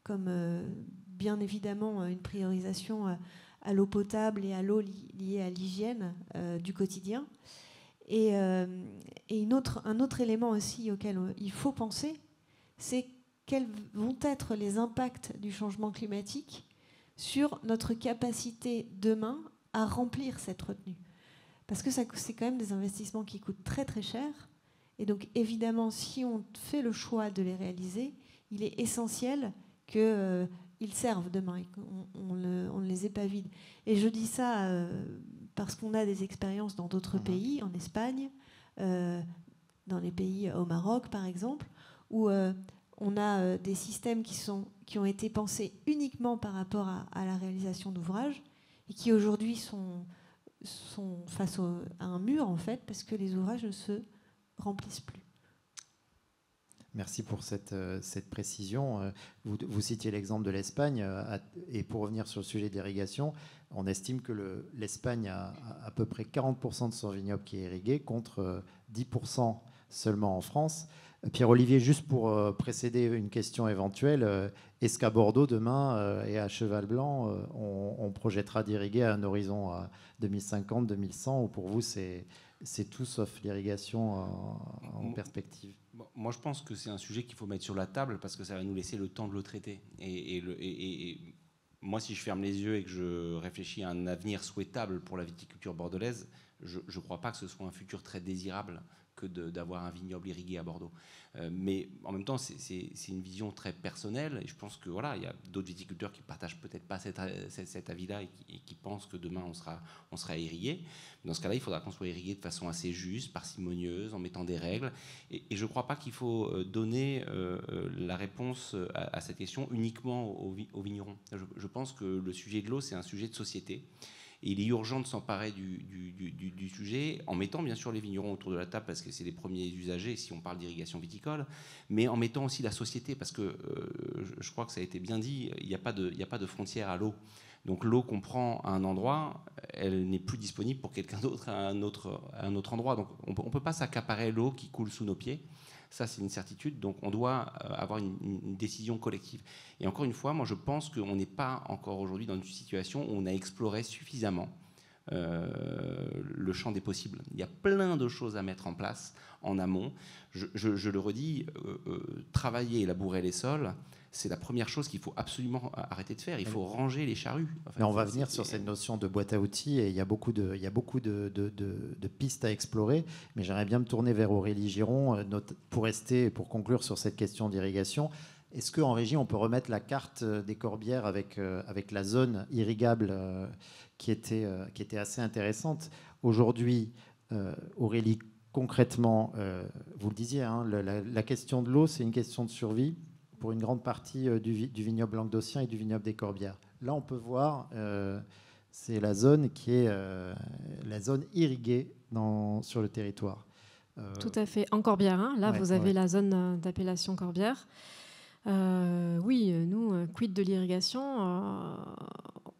comme bien évidemment une priorisation à l'eau potable et à l'eau liée à l'hygiène du quotidien. Et un autre élément aussi auquel il faut penser, c'est quels vont être les impacts du changement climatique sur notre capacité demain à remplir cette retenue. Parce que c'est quand même des investissements qui coûtent très très cher. Et donc évidemment, si on fait le choix de les réaliser, il est essentiel qu'ils servent demain et qu'on ne les ait pas vides. Et je dis ça parce qu'on a des expériences dans d'autres pays, en Espagne, dans les pays au Maroc par exemple, où on a des systèmes qui ont été pensés uniquement par rapport à la réalisation d'ouvrages et qui aujourd'hui sont face à un mur en fait, parce que les ouvrages ne se remplissent plus. Merci pour cette précision. Vous citiez l'exemple de l'Espagne, et pour revenir sur le sujet d'irrigation, on estime que l'Espagne a à peu près 40% de son vignoble qui est irrigué, contre 10% seulement en France. Pierre-Olivier, juste pour précéder une question éventuelle, est-ce qu'à Bordeaux, demain, et à Cheval-Blanc, on projettera d'irriguer à un horizon à 2050-2100, ou pour vous, c'est tout sauf l'irrigation en perspective? Moi, je pense que c'est un sujet qu'il faut mettre sur la table, parce que ça va nous laisser le temps de le traiter. Et moi, si je ferme les yeux et que je réfléchis à un avenir souhaitable pour la viticulture bordelaise, je ne crois pas que ce soit un futur très désirable que d'avoir un vignoble irrigué à Bordeaux. Mais en même temps, c'est une vision très personnelle. Et je pense que voilà, il y a d'autres viticulteurs qui ne partagent peut-être pas cet avis-là et qui pensent que demain, on sera irrigué. Dans ce cas-là, il faudra qu'on soit irrigué de façon assez juste, parcimonieuse, en mettant des règles. Et je ne crois pas qu'il faut donner la réponse à cette question uniquement aux vignerons. Je pense que le sujet de l'eau, c'est un sujet de société. Et il est urgent de s'emparer du sujet, en mettant bien sûr les vignerons autour de la table, parce que c'est les premiers usagers, si on parle d'irrigation viticole, mais en mettant aussi la société, parce que je crois que ça a été bien dit, il n'y a pas de frontière à l'eau. Donc l'eau qu'on prend à un endroit, elle n'est plus disponible pour quelqu'un d'autre à un autre endroit. Donc on ne peut pas s'accaparer l'eau qui coule sous nos pieds. Ça, c'est une certitude. Donc, on doit avoir une décision collective. Et encore une fois, moi, je pense qu'on n'est pas encore aujourd'hui dans une situation où on a exploré suffisamment le champ des possibles. Il y a plein de choses à mettre en place en amont. Je le redis, travailler et labourer les sols, c'est la première chose qu'il faut absolument arrêter de faire. Il faut ranger les charrues. Mais on va venir sur cette notion de boîte à outils et il y a beaucoup de pistes à explorer. Mais j'aimerais bien me tourner vers Aurélie Giron pour rester, pour conclure sur cette question d'irrigation. Est-ce qu'en régie, on peut remettre la carte des Corbières avec la zone irrigable qui était assez intéressante? Aujourd'hui, Aurélie, concrètement, vous le disiez, hein, la question de l'eau, c'est une question de survie pour une grande partie du vignoble languedocien et du vignoble des Corbières. Là, on peut voir, c'est la zone qui est la zone irriguée sur le territoire. Tout à fait, en Corbière. Hein. Là, ouais, vous avez la zone d'appellation Corbière. Oui, nous, quid de l'irrigation,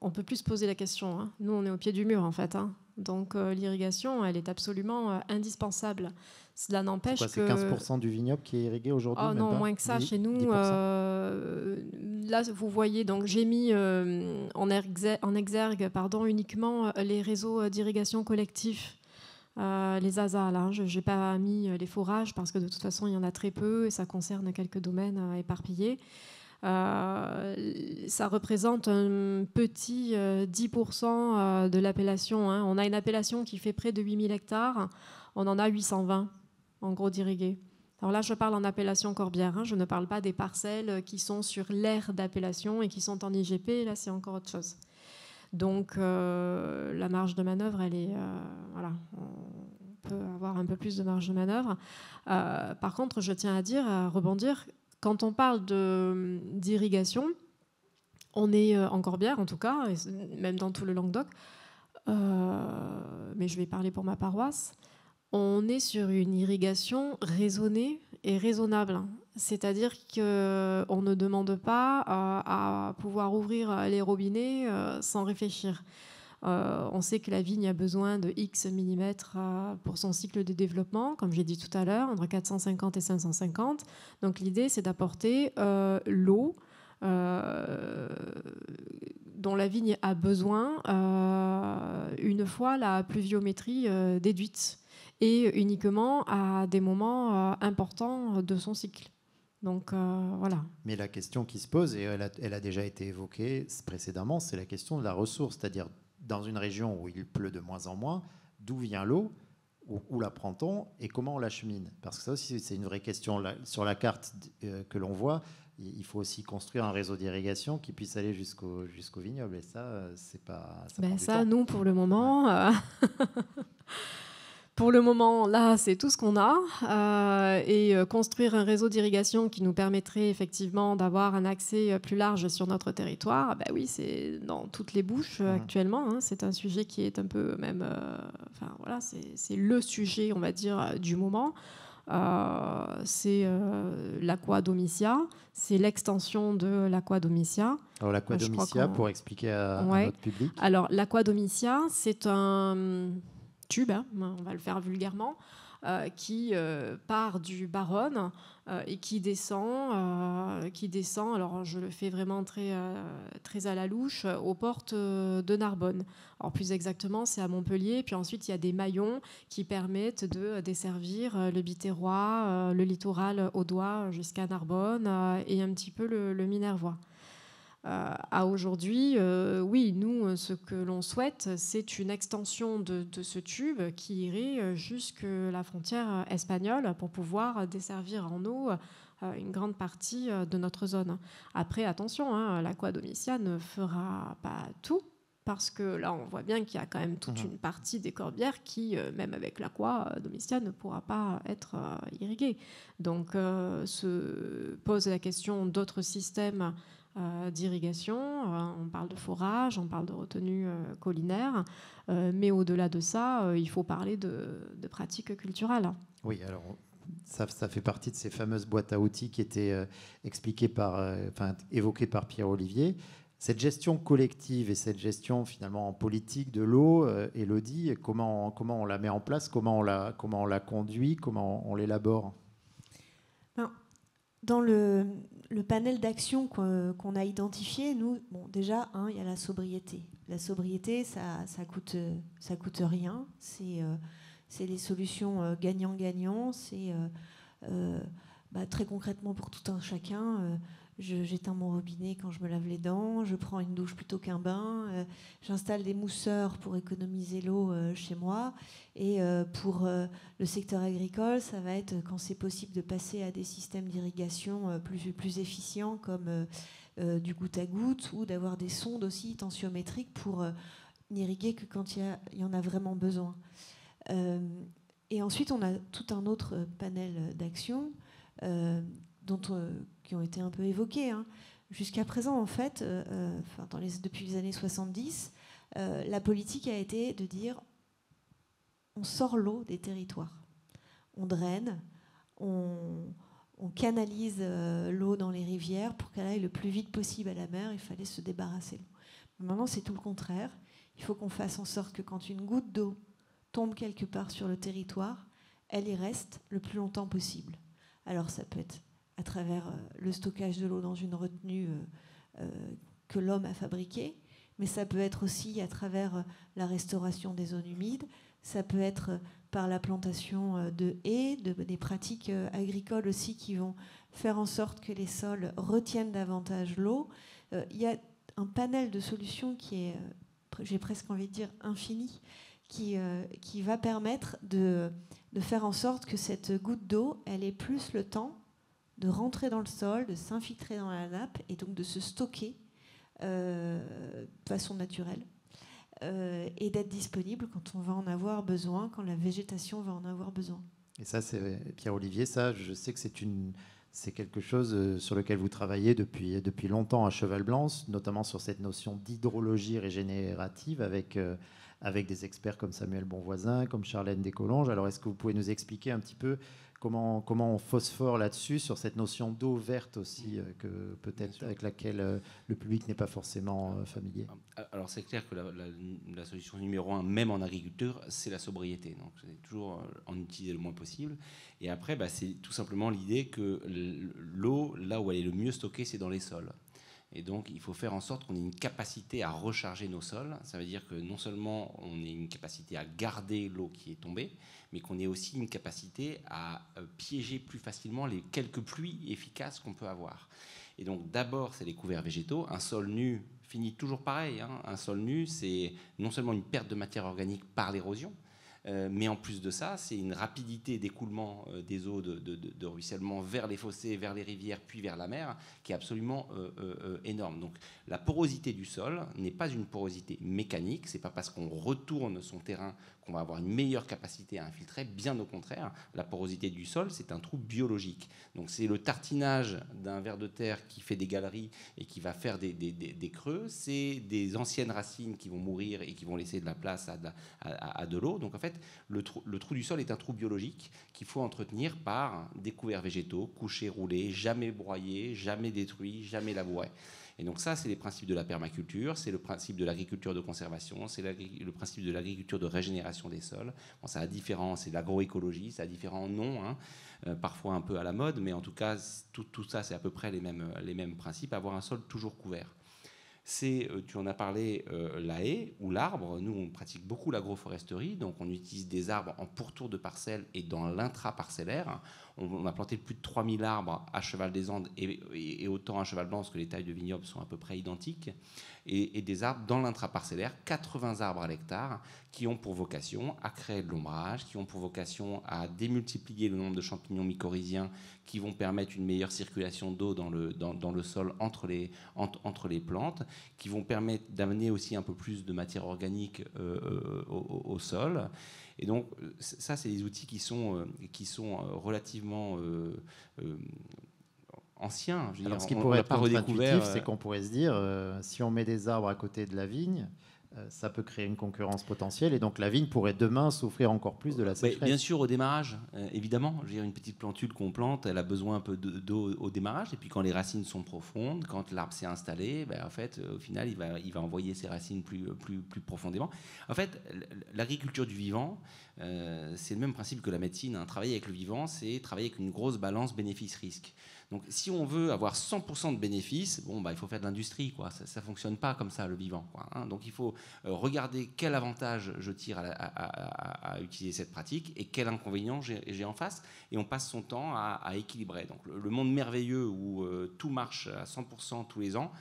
on ne peut plus se poser la question. Hein. Nous, on est au pied du mur, en fait. Hein. Donc, l'irrigation, elle est absolument indispensable. Cela n'empêche que... C'est 15% du vignoble qui est irrigué aujourd'hui? Oh non, moins que ça. 10, chez nous, là, vous voyez, donc j'ai mis en exergue uniquement les réseaux d'irrigation collectifs. Les ASA, là, je n'ai pas mis les forages parce que de toute façon, il y en a très peu et ça concerne quelques domaines éparpillés. Ça représente un petit 10% de l'appellation. Hein. On a une appellation qui fait près de 8000 hectares. On en a 820, en gros, d'irrigués. Alors là, je parle en appellation Corbière. Hein. Je ne parle pas des parcelles qui sont sur l'aire d'appellation et qui sont en IGP. Là, c'est encore autre chose. Donc, la marge de manœuvre, elle est... voilà, on peut avoir un peu plus de marge de manœuvre. Par contre, je tiens à rebondir, quand on parle d'irrigation, on est en Corbière, en tout cas, et même dans tout le Languedoc, mais je vais parler pour ma paroisse, on est sur une irrigation raisonnée et raisonnable. C'est-à-dire qu'on ne demande pas à pouvoir ouvrir les robinets sans réfléchir. On sait que la vigne a besoin de X millimètres pour son cycle de développement, comme j'ai dit tout à l'heure, entre 450 et 550. Donc l'idée, c'est d'apporter l'eau dont la vigne a besoin une fois la pluviométrie déduite et uniquement à des moments importants de son cycle. Donc voilà. Mais la question qui se pose, et elle a déjà été évoquée précédemment, c'est la question de la ressource, c'est-à-dire dans une région où il pleut de moins en moins, d'où vient l'eau, où la prend-on et comment on l'achemine? Parce que ça aussi, c'est une vraie question. Sur la carte que l'on voit, il faut aussi construire un réseau d'irrigation qui puisse aller jusqu'au vignoble. Et ça, c'est pas... Ça, nous, pour le moment... Pour le moment, là, c'est tout ce qu'on a. Et construire un réseau d'irrigation qui nous permettrait effectivement d'avoir un accès plus large sur notre territoire, oui, c'est dans toutes les bouches actuellement. Hein. C'est un sujet qui est un peu même... voilà, c'est le sujet, on va dire, du moment. C'est l'Aqua Domitia, c'est l'extension de l'Aqua Domitia. Alors l'Aqua Domitia, pour expliquer à notre public. Alors l'Aqua Domitia, c'est un tube, hein, on va le faire vulgairement, qui part du Baronne et qui descend, alors je le fais vraiment très à la louche, aux portes de Narbonne. Alors plus exactement, c'est à Montpellier, puis ensuite il y a des maillons qui permettent de desservir le Biterrois, le littoral audois jusqu'à Narbonne et un petit peu le Minervois. À aujourd'hui, oui, nous, ce que l'on souhaite, c'est une extension de ce tube qui irait jusque la frontière espagnole pour pouvoir desservir en eau une grande partie de notre zone. Après, attention, l'Aqua Domitia ne fera pas tout, parce que là, on voit bien qu'il y a quand même toute une partie des Corbières qui, même avec l'Aqua Domitia, ne pourra pas être irriguée. Donc, se pose la question d'autres systèmes d'irrigation. On parle de forage, on parle de retenue collinaire, mais au-delà de ça, il faut parler de pratiques culturelles. Oui, alors ça fait partie de ces fameuses boîtes à outils qui étaient évoquées par Pierre-Olivier. Cette gestion collective et cette gestion finalement politique de l'eau, Élodie, comment on la met en place, comment on la conduit, comment on l'élabore? Dans le panel d'actions qu'on a identifié, nous, déjà, il y a la sobriété. La sobriété, ça coûte rien. C'est les solutions gagnant-gagnant. C'est très concrètement pour tout un chacun. J'éteins mon robinet quand je me lave les dents, je prends une douche plutôt qu'un bain, j'installe des mousseurs pour économiser l'eau chez moi. Et pour le secteur agricole, ça va être quand c'est possible de passer à des systèmes d'irrigation plus efficients comme du goutte à goutte, ou d'avoir des sondes aussi tensiométriques pour n'irriguer que quand il y en a vraiment besoin. Et ensuite, on a tout un autre panel d'actions qui ont été un peu évoquées. Jusqu'à présent, en fait, depuis les années 70, la politique a été de dire on sort l'eau des territoires. On draine, on canalise l'eau dans les rivières pour qu'elle aille le plus vite possible à la mer. Il fallait se débarrasser de l'eau. Maintenant, c'est tout le contraire. Il faut qu'on fasse en sorte que quand une goutte d'eau tombe quelque part sur le territoire, elle y reste le plus longtemps possible. Alors, ça peut être à travers le stockage de l'eau dans une retenue que l'homme a fabriquée, mais ça peut être aussi à travers la restauration des zones humides, ça peut être par la plantation de haies, des pratiques agricoles aussi qui vont faire en sorte que les sols retiennent davantage l'eau. Il y a un panel de solutions qui est, j'ai presque envie de dire, infini, qui va permettre de faire en sorte que cette goutte d'eau, elle ait plus le temps de rentrer dans le sol, de s'infiltrer dans la nappe et donc de se stocker de façon naturelle et d'être disponible quand on va en avoir besoin, quand la végétation va en avoir besoin. Et ça, c'est Pierre-Olivier, ça, je sais que c'est quelque chose sur lequel vous travaillez depuis longtemps à Cheval-Blanc, notamment sur cette notion d'hydrologie régénérative avec des experts comme Samuel Bonvoisin, comme Charlène Descolonges. Alors, est-ce que vous pouvez nous expliquer un petit peu comment on phosphore là-dessus, sur cette notion d'eau verte aussi, que peut-être avec laquelle le public n'est pas forcément familier? Alors c'est clair que la solution numéro 1, même en agriculture, c'est la sobriété. Donc c'est toujours en utiliser le moins possible. Et après, c'est tout simplement l'idée que l'eau, là où elle est le mieux stockée, c'est dans les sols. Et donc, il faut faire en sorte qu'on ait une capacité à recharger nos sols. Ça veut dire que non seulement on ait une capacité à garder l'eau qui est tombée, mais qu'on ait aussi une capacité à piéger plus facilement les quelques pluies efficaces qu'on peut avoir. Et donc, d'abord, c'est les couverts végétaux. Un sol nu finit toujours pareil. Un sol nu, c'est non seulement une perte de matière organique par l'érosion, mais en plus de ça, c'est une rapidité d'écoulement des eaux de ruissellement vers les fossés, vers les rivières, puis vers la mer, qui est absolument énorme. Donc la porosité du sol n'est pas une porosité mécanique, c'est pas parce qu'on retourne son terrain qu'on va avoir une meilleure capacité à infiltrer, bien au contraire. La porosité du sol, c'est un trou biologique. Donc c'est le tartinage d'un ver de terre qui fait des galeries et qui va faire des creux, c'est des anciennes racines qui vont mourir et qui vont laisser de la place à de l'eau. Donc en fait, le trou du sol est un trou biologique qu'il faut entretenir par des couverts végétaux, couchés, roulés, jamais broyés, jamais détruits, jamais labourés. Et donc ça, c'est les principes de la permaculture, c'est le principe de l'agriculture de conservation, c'est le principe de l'agriculture de régénération des sols. Bon, ça a différents, c'est l'agroécologie, ça a différents noms, parfois un peu à la mode, mais en tout cas, tout ça, c'est à peu près les mêmes principes, avoir un sol toujours couvert. C'est, tu en as parlé, la haie ou l'arbre. Nous, on pratique beaucoup l'agroforesterie, donc on utilise des arbres en pourtour de parcelles et dans l'intra-parcellaire. On a planté plus de 3000 arbres à Cheval des Andes et autant à Cheval Blanc, parce que les tailles de vignobles sont à peu près identiques, et des arbres dans l'intraparcellaire, 80 arbres à l'hectare, qui ont pour vocation à créer de l'ombrage, qui ont pour vocation à démultiplier le nombre de champignons mycorhiziens qui vont permettre une meilleure circulation d'eau dans le sol entre les plantes, qui vont permettre d'amener aussi un peu plus de matière organique au sol. Et donc, ça, c'est des outils qui sont relativement anciens. Alors, ce qui pourrait être contre-intuitif, c'est qu'on pourrait se dire, si on met des arbres à côté de la vigne, ça peut créer une concurrence potentielle, et donc la vigne pourrait demain souffrir encore plus de la sécheresse. Bien sûr, au démarrage, évidemment. Je veux dire, une petite plantule qu'on plante, elle a besoin un peu d'eau au démarrage, et puis quand les racines sont profondes, quand l'arbre s'est installé, en fait, au final, il va envoyer ses racines plus profondément. En fait, l'agriculture du vivant, c'est le même principe que la médecine. Travailler avec le vivant, c'est travailler avec une grosse balance bénéfice-risque. Donc, si on veut avoir 100% de bénéfices, il faut faire de l'industrie, quoi. Ça ne fonctionne pas comme ça, le vivant, quoi, hein. Donc, il faut regarder quel avantage je tire à utiliser cette pratique et quel inconvénient j'ai en face. Et on passe son temps à équilibrer. Donc, le monde merveilleux où tout marche à 100% tous les ans,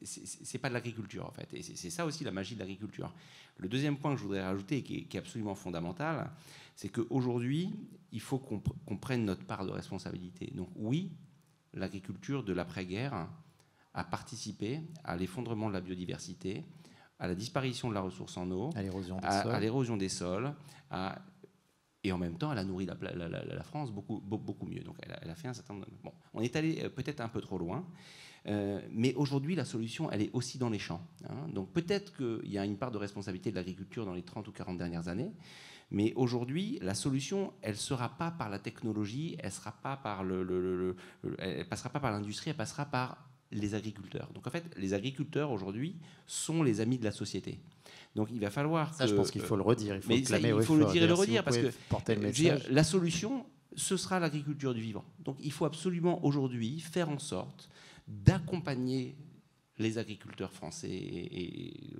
c'est pas de l'agriculture, en fait. Et c'est ça aussi la magie de l'agriculture. Le deuxième point que je voudrais rajouter, qui est absolument fondamental, c'est qu'aujourd'hui, il faut qu'on prenne notre part de responsabilité. Donc, oui, l'agriculture de l'après-guerre a participé à l'effondrement de la biodiversité, à la disparition de la ressource en eau, à l'érosion des sols, et en même temps, elle a nourri la France beaucoup mieux. Donc, elle a fait un certain nombre de... Bon, on est allé peut-être un peu trop loin, mais aujourd'hui, la solution, elle est aussi dans les champs, hein. Donc, peut-être qu'il y a une part de responsabilité de l'agriculture dans les 30 ou 40 dernières années, mais aujourd'hui, la solution, elle ne sera pas par la technologie, elle passera pas par l'industrie, elle passera par les agriculteurs. Donc en fait, les agriculteurs aujourd'hui sont les amis de la société. Donc il va falloir ça, je pense qu'il faut le redire. Il faut le dire et le redire, parce que la solution, ce sera l'agriculture du vivant. Donc il faut absolument aujourd'hui faire en sorte d'accompagner les agriculteurs français et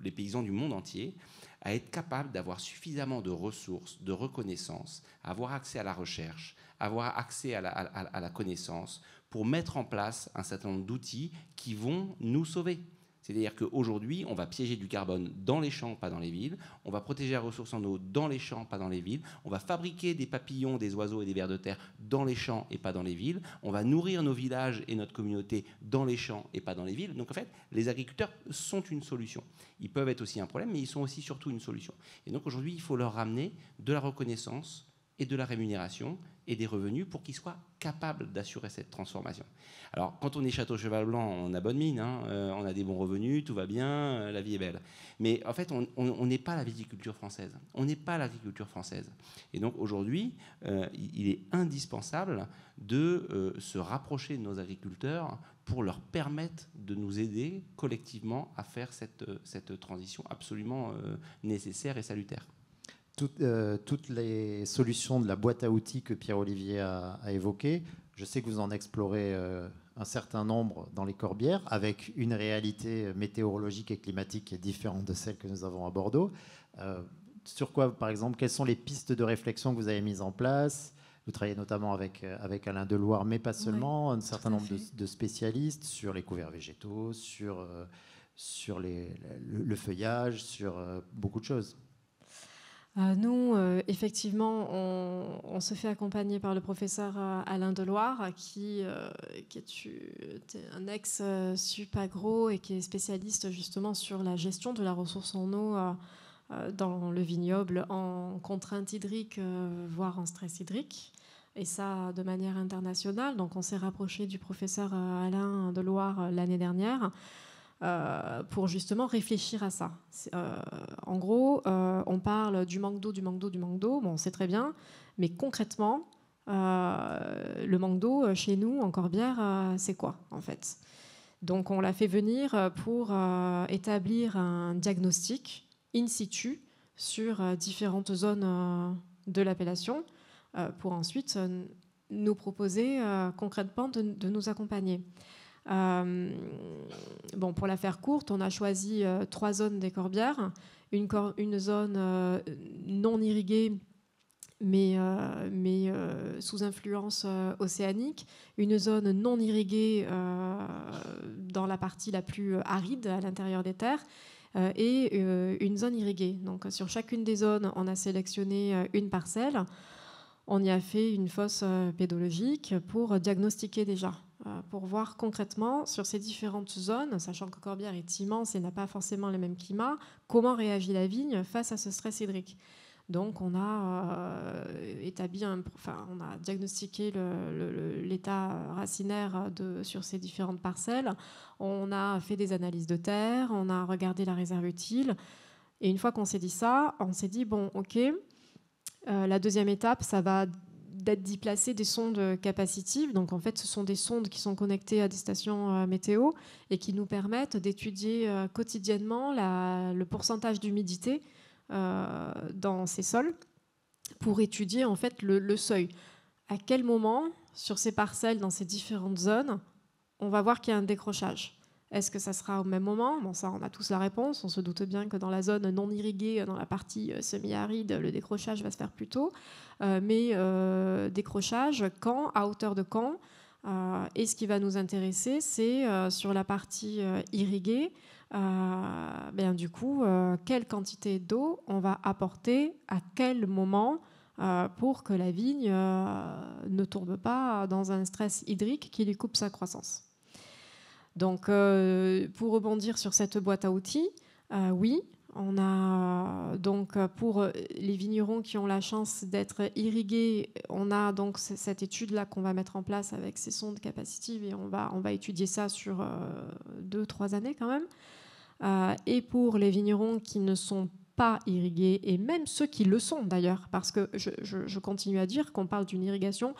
les paysans du monde entier à être capables d'avoir suffisamment de ressources, de reconnaissance, avoir accès à la recherche, avoir accès à la connaissance pour mettre en place un certain nombre d'outils qui vont nous sauver. C'est-à-dire qu'aujourd'hui, on va piéger du carbone dans les champs, pas dans les villes. On va protéger la ressource en eau dans les champs, pas dans les villes. On va fabriquer des papillons, des oiseaux et des vers de terre dans les champs et pas dans les villes. On va nourrir nos villages et notre communauté dans les champs et pas dans les villes. Donc en fait, les agriculteurs sont une solution. Ils peuvent être aussi un problème, mais ils sont aussi surtout une solution. Et donc aujourd'hui, il faut leur ramener de la reconnaissance et de la rémunération et des revenus pour qu'ils soient capables d'assurer cette transformation. Alors, quand on est Château Cheval Blanc, on a bonne mine, hein, on a des bons revenus, tout va bien, la vie est belle. Mais en fait, on n'est pas la viticulture française, on n'est pas l'agriculture française. Et donc aujourd'hui, il est indispensable de se rapprocher de nos agriculteurs pour leur permettre de nous aider collectivement à faire cette transition absolument nécessaire et salutaire. Toutes les solutions de la boîte à outils que Pierre-Olivier a évoquées, je sais que vous en explorez un certain nombre dans les Corbières, avec une réalité météorologique et climatique qui est différente de celle que nous avons à Bordeaux. Sur quoi, par exemple, quelles sont les pistes de réflexion que vous avez mises en place ? Vous travaillez notamment avec Alain Deloire, mais pas seulement, un certain nombre de spécialistes sur les couverts végétaux, sur le feuillage, sur beaucoup de choses. Nous, effectivement, on se fait accompagner par le professeur Alain Deloire, qui est un ex-Supagro et qui est spécialiste justement sur la gestion de la ressource en eau dans le vignoble en contrainte hydrique, voire en stress hydrique, et ça de manière internationale. Donc on s'est rapproché du professeur Alain Deloire l'année dernière pour justement réfléchir à ça. En gros, on parle du manque d'eau, bon, c'est très bien, mais concrètement, le manque d'eau chez nous, en Corbières, c'est quoi en fait ? Donc on l'a fait venir pour établir un diagnostic in situ sur différentes zones de l'appellation pour ensuite nous proposer concrètement de nous accompagner. Pour la faire courte, on a choisi 3 zones des Corbières, une zone non irriguée mais sous influence océanique, une zone non irriguée dans la partie la plus aride à l'intérieur des terres, et une zone irriguée. Donc sur chacune des zones, on a sélectionné une parcelle. On y a fait une fosse pédologique pour diagnostiquer déjà, pour voir concrètement sur ces différentes zones, sachant que Corbières est immense et n'a pas forcément le même climat, comment réagit la vigne face à ce stress hydrique. Donc on a on a diagnostiqué l'état racinaire sur ces différentes parcelles. On a fait des analyses de terre, on a regardé la réserve utile. Et une fois qu'on s'est dit ça, on s'est dit bon, ok, la deuxième étape, ça va d'être d'y placer des sondes capacitives. Donc en fait, ce sont des sondes qui sont connectées à des stations météo et qui nous permettent d'étudier quotidiennement le pourcentage d'humidité dans ces sols pour étudier en fait le seuil. À quel moment, sur ces parcelles, dans ces différentes zones, on va voir qu'il y a un décrochage. Est-ce que ça sera au même moment ? Bon, ça, on a tous la réponse. On se doute bien que dans la zone non irriguée, dans la partie semi-aride, le décrochage va se faire plus tôt. Mais décrochage, quand, à hauteur de quand ? Et ce qui va nous intéresser, c'est sur la partie irriguée, du coup, quelle quantité d'eau on va apporter à quel moment pour que la vigne ne tombe pas dans un stress hydrique qui lui coupe sa croissance. Donc, pour rebondir sur cette boîte à outils, oui, on a donc pour les vignerons qui ont la chance d'être irrigués, on a donc cette étude-là qu'on va mettre en place avec ces sondes capacitives et on va étudier ça sur 2-3 années quand même. Et pour les vignerons qui ne sont pas irrigués, et même ceux qui le sont d'ailleurs, parce que je continue à dire qu'on parle d'une irrigation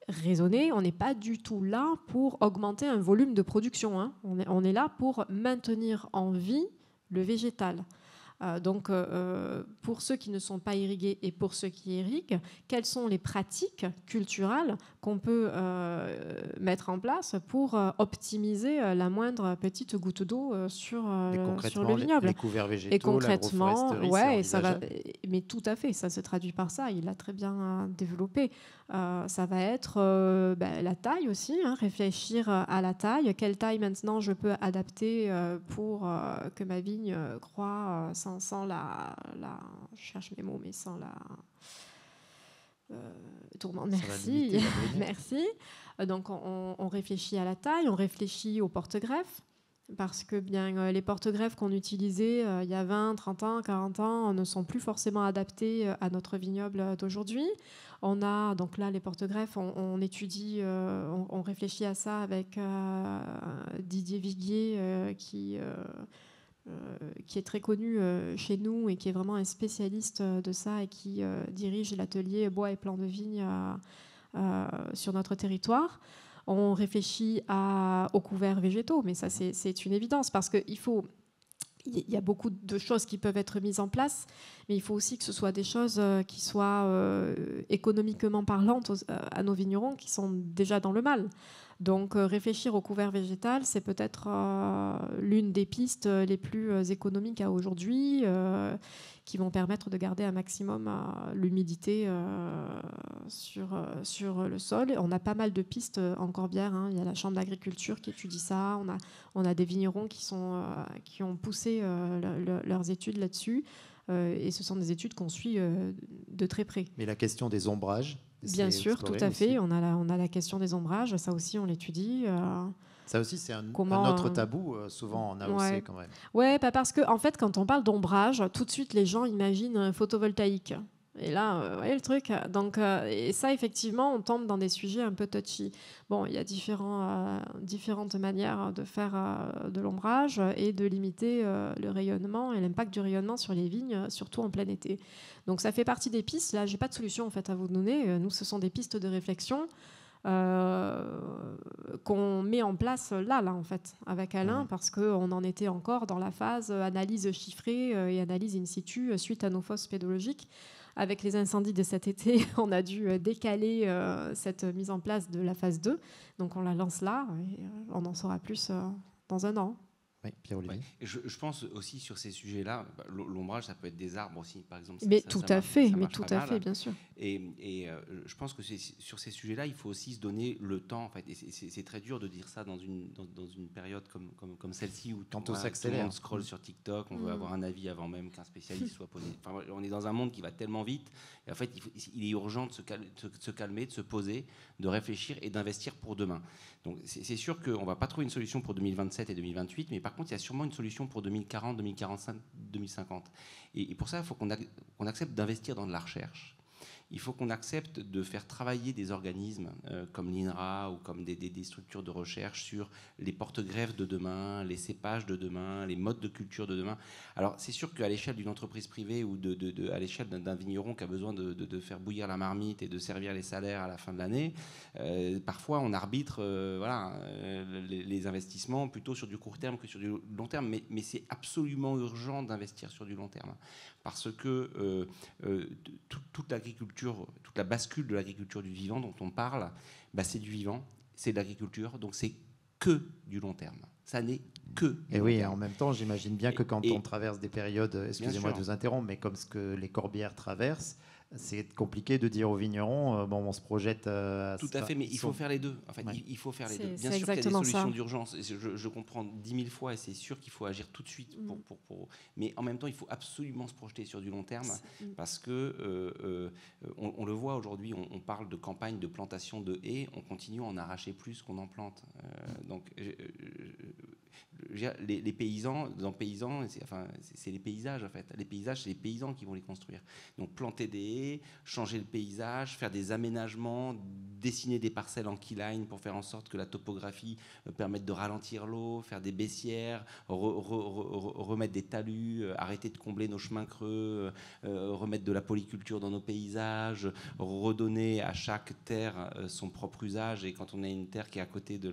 raisonnée, on n'est pas du tout là pour augmenter un volume de production, hein. On est là pour maintenir en vie le végétal. Donc, pour ceux qui ne sont pas irrigués et pour ceux qui irriguent, quelles sont les pratiques culturales qu'on peut mettre en place pour optimiser la moindre petite goutte d'eau sur le vignoble. Les couverts végétaux, et concrètement, ouais, ça va, mais tout à fait, ça se traduit par ça. Il l'a très bien développé. Ça va être la taille aussi, hein, réfléchir à la taille. Quelle taille maintenant je peux adapter pour que ma vigne croît sans la, je cherche mes mots, mais sans la tourmente. Merci, merci. Donc on réfléchit à la taille, on réfléchit au porte-greffe. Parce que les porte-greffes qu'on utilisait il y a 20, 30 ans, 40 ans ne sont plus forcément adaptés à notre vignoble d'aujourd'hui. On a donc là les porte-greffes, on étudie, on réfléchit à ça avec Didier Viguier qui est très connu chez nous et qui est vraiment un spécialiste de ça et qui dirige l'atelier Bois et Plants de Vigne sur notre territoire. On réfléchit aux couverts végétaux, mais ça c'est une évidence parce qu'il y a beaucoup de choses qui peuvent être mises en place, mais il faut aussi que ce soit des choses qui soient économiquement parlantes à nos vignerons qui sont déjà dans le mal. Donc réfléchir au couvert végétal, c'est peut-être l'une des pistes les plus économiques à aujourd'hui, qui vont permettre de garder un maximum l'humidité sur le sol. On a pas mal de pistes en Corbières, hein. Il y a la Chambre d'agriculture qui étudie ça. On a des vignerons qui ont poussé leurs études là-dessus. Et ce sont des études qu'on suit de très près. Mais la question des ombrages, bien sûr, tout à fait. On a la question des ombrages, ça aussi on l'étudie. Ça aussi, c'est un autre tabou, souvent en AOC quand même. Oui, parce que en fait, quand on parle d'ombrage, tout de suite les gens imaginent un photovoltaïque. Et là, vous voyez le truc. Donc, et ça, effectivement, on tombe dans des sujets un peu touchy. Bon, il y a différentes manières de faire de l'ombrage et de limiter le rayonnement et l'impact du rayonnement sur les vignes, surtout en plein été. Donc, ça fait partie des pistes. Là, j'ai pas de solution en fait à vous donner. Nous, ce sont des pistes de réflexion qu'on met en place là en fait avec Alain, parce qu'on en était encore dans la phase analyse chiffrée et analyse in situ suite à nos fosses pédologiques. Avec les incendies de cet été, on a dû décaler cette mise en place de la phase 2. Donc on la lance là et on en saura plus dans un an. Oui, Pierre-Olivier. Ouais. Je pense aussi sur ces sujets-là, l'ombrage, ça peut être des arbres aussi, par exemple. Mais Ça, tout ça à marche- fait, ça mais marche tout pas à mal. fait, bien sûr. Et je pense que sur ces sujets-là, il faut aussi se donner le temps. En fait. Et c'est très dur de dire ça dans une période comme celle-ci où Quand tout tout le s'accélère. monde scrolle sur TikTok, on veut avoir un avis avant même qu'un spécialiste soit posé. Enfin, on est dans un monde qui va tellement vite. Et en fait, il est urgent de se calmer, de se poser, de réfléchir et d'investir pour demain. Donc c'est sûr qu'on ne va pas trouver une solution pour 2027 et 2028, mais par contre, il y a sûrement une solution pour 2040, 2045, 2050. Et pour ça, il faut qu'on accepte d'investir dans de la recherche. Il faut qu'on accepte de faire travailler des organismes comme l'INRA ou comme des structures de recherche sur les porte-greffes de demain, les cépages de demain, les modes de culture de demain. Alors, c'est sûr qu'à l'échelle d'une entreprise privée ou à l'échelle d'un vigneron qui a besoin de faire bouillir la marmite et de servir les salaires à la fin de l'année, parfois on arbitre les investissements plutôt sur du court terme que sur du long terme. Mais c'est absolument urgent d'investir sur du long terme. Parce que toute l'agriculture, toute la bascule de l'agriculture du vivant dont on parle, bah c'est du vivant, c'est de l'agriculture, donc c'est que du long terme. Ça n'est que du Et long oui, terme. en même temps, j'imagine bien que quand on traverse des périodes, excusez-moi de vous interrompre, mais comme ce que les corbières traversent, c'est compliqué de dire aux vignerons, bon, on se projette à... Tout à fait, mais il faut faire les deux. En fait, il faut faire les deux. Bien sûr qu'il y a des solutions d'urgence. Je comprends 10 000 fois et c'est sûr qu'il faut agir tout de suite. Mais en même temps, il faut absolument se projeter sur du long terme parce que on le voit aujourd'hui, on parle de campagne de plantation de haies, on continue à en arracher plus qu'on en plante. Donc, les paysans, c'est les paysages en fait. Les paysages, c'est les paysans qui vont les construire. Donc planter des haies, changer le paysage, faire des aménagements, dessiner des parcelles en keyline pour faire en sorte que la topographie permette de ralentir l'eau, faire des baissières, remettre des talus, arrêter de combler nos chemins creux, remettre de la polyculture dans nos paysages, redonner à chaque terre son propre usage. Et quand on a une terre qui est à côté de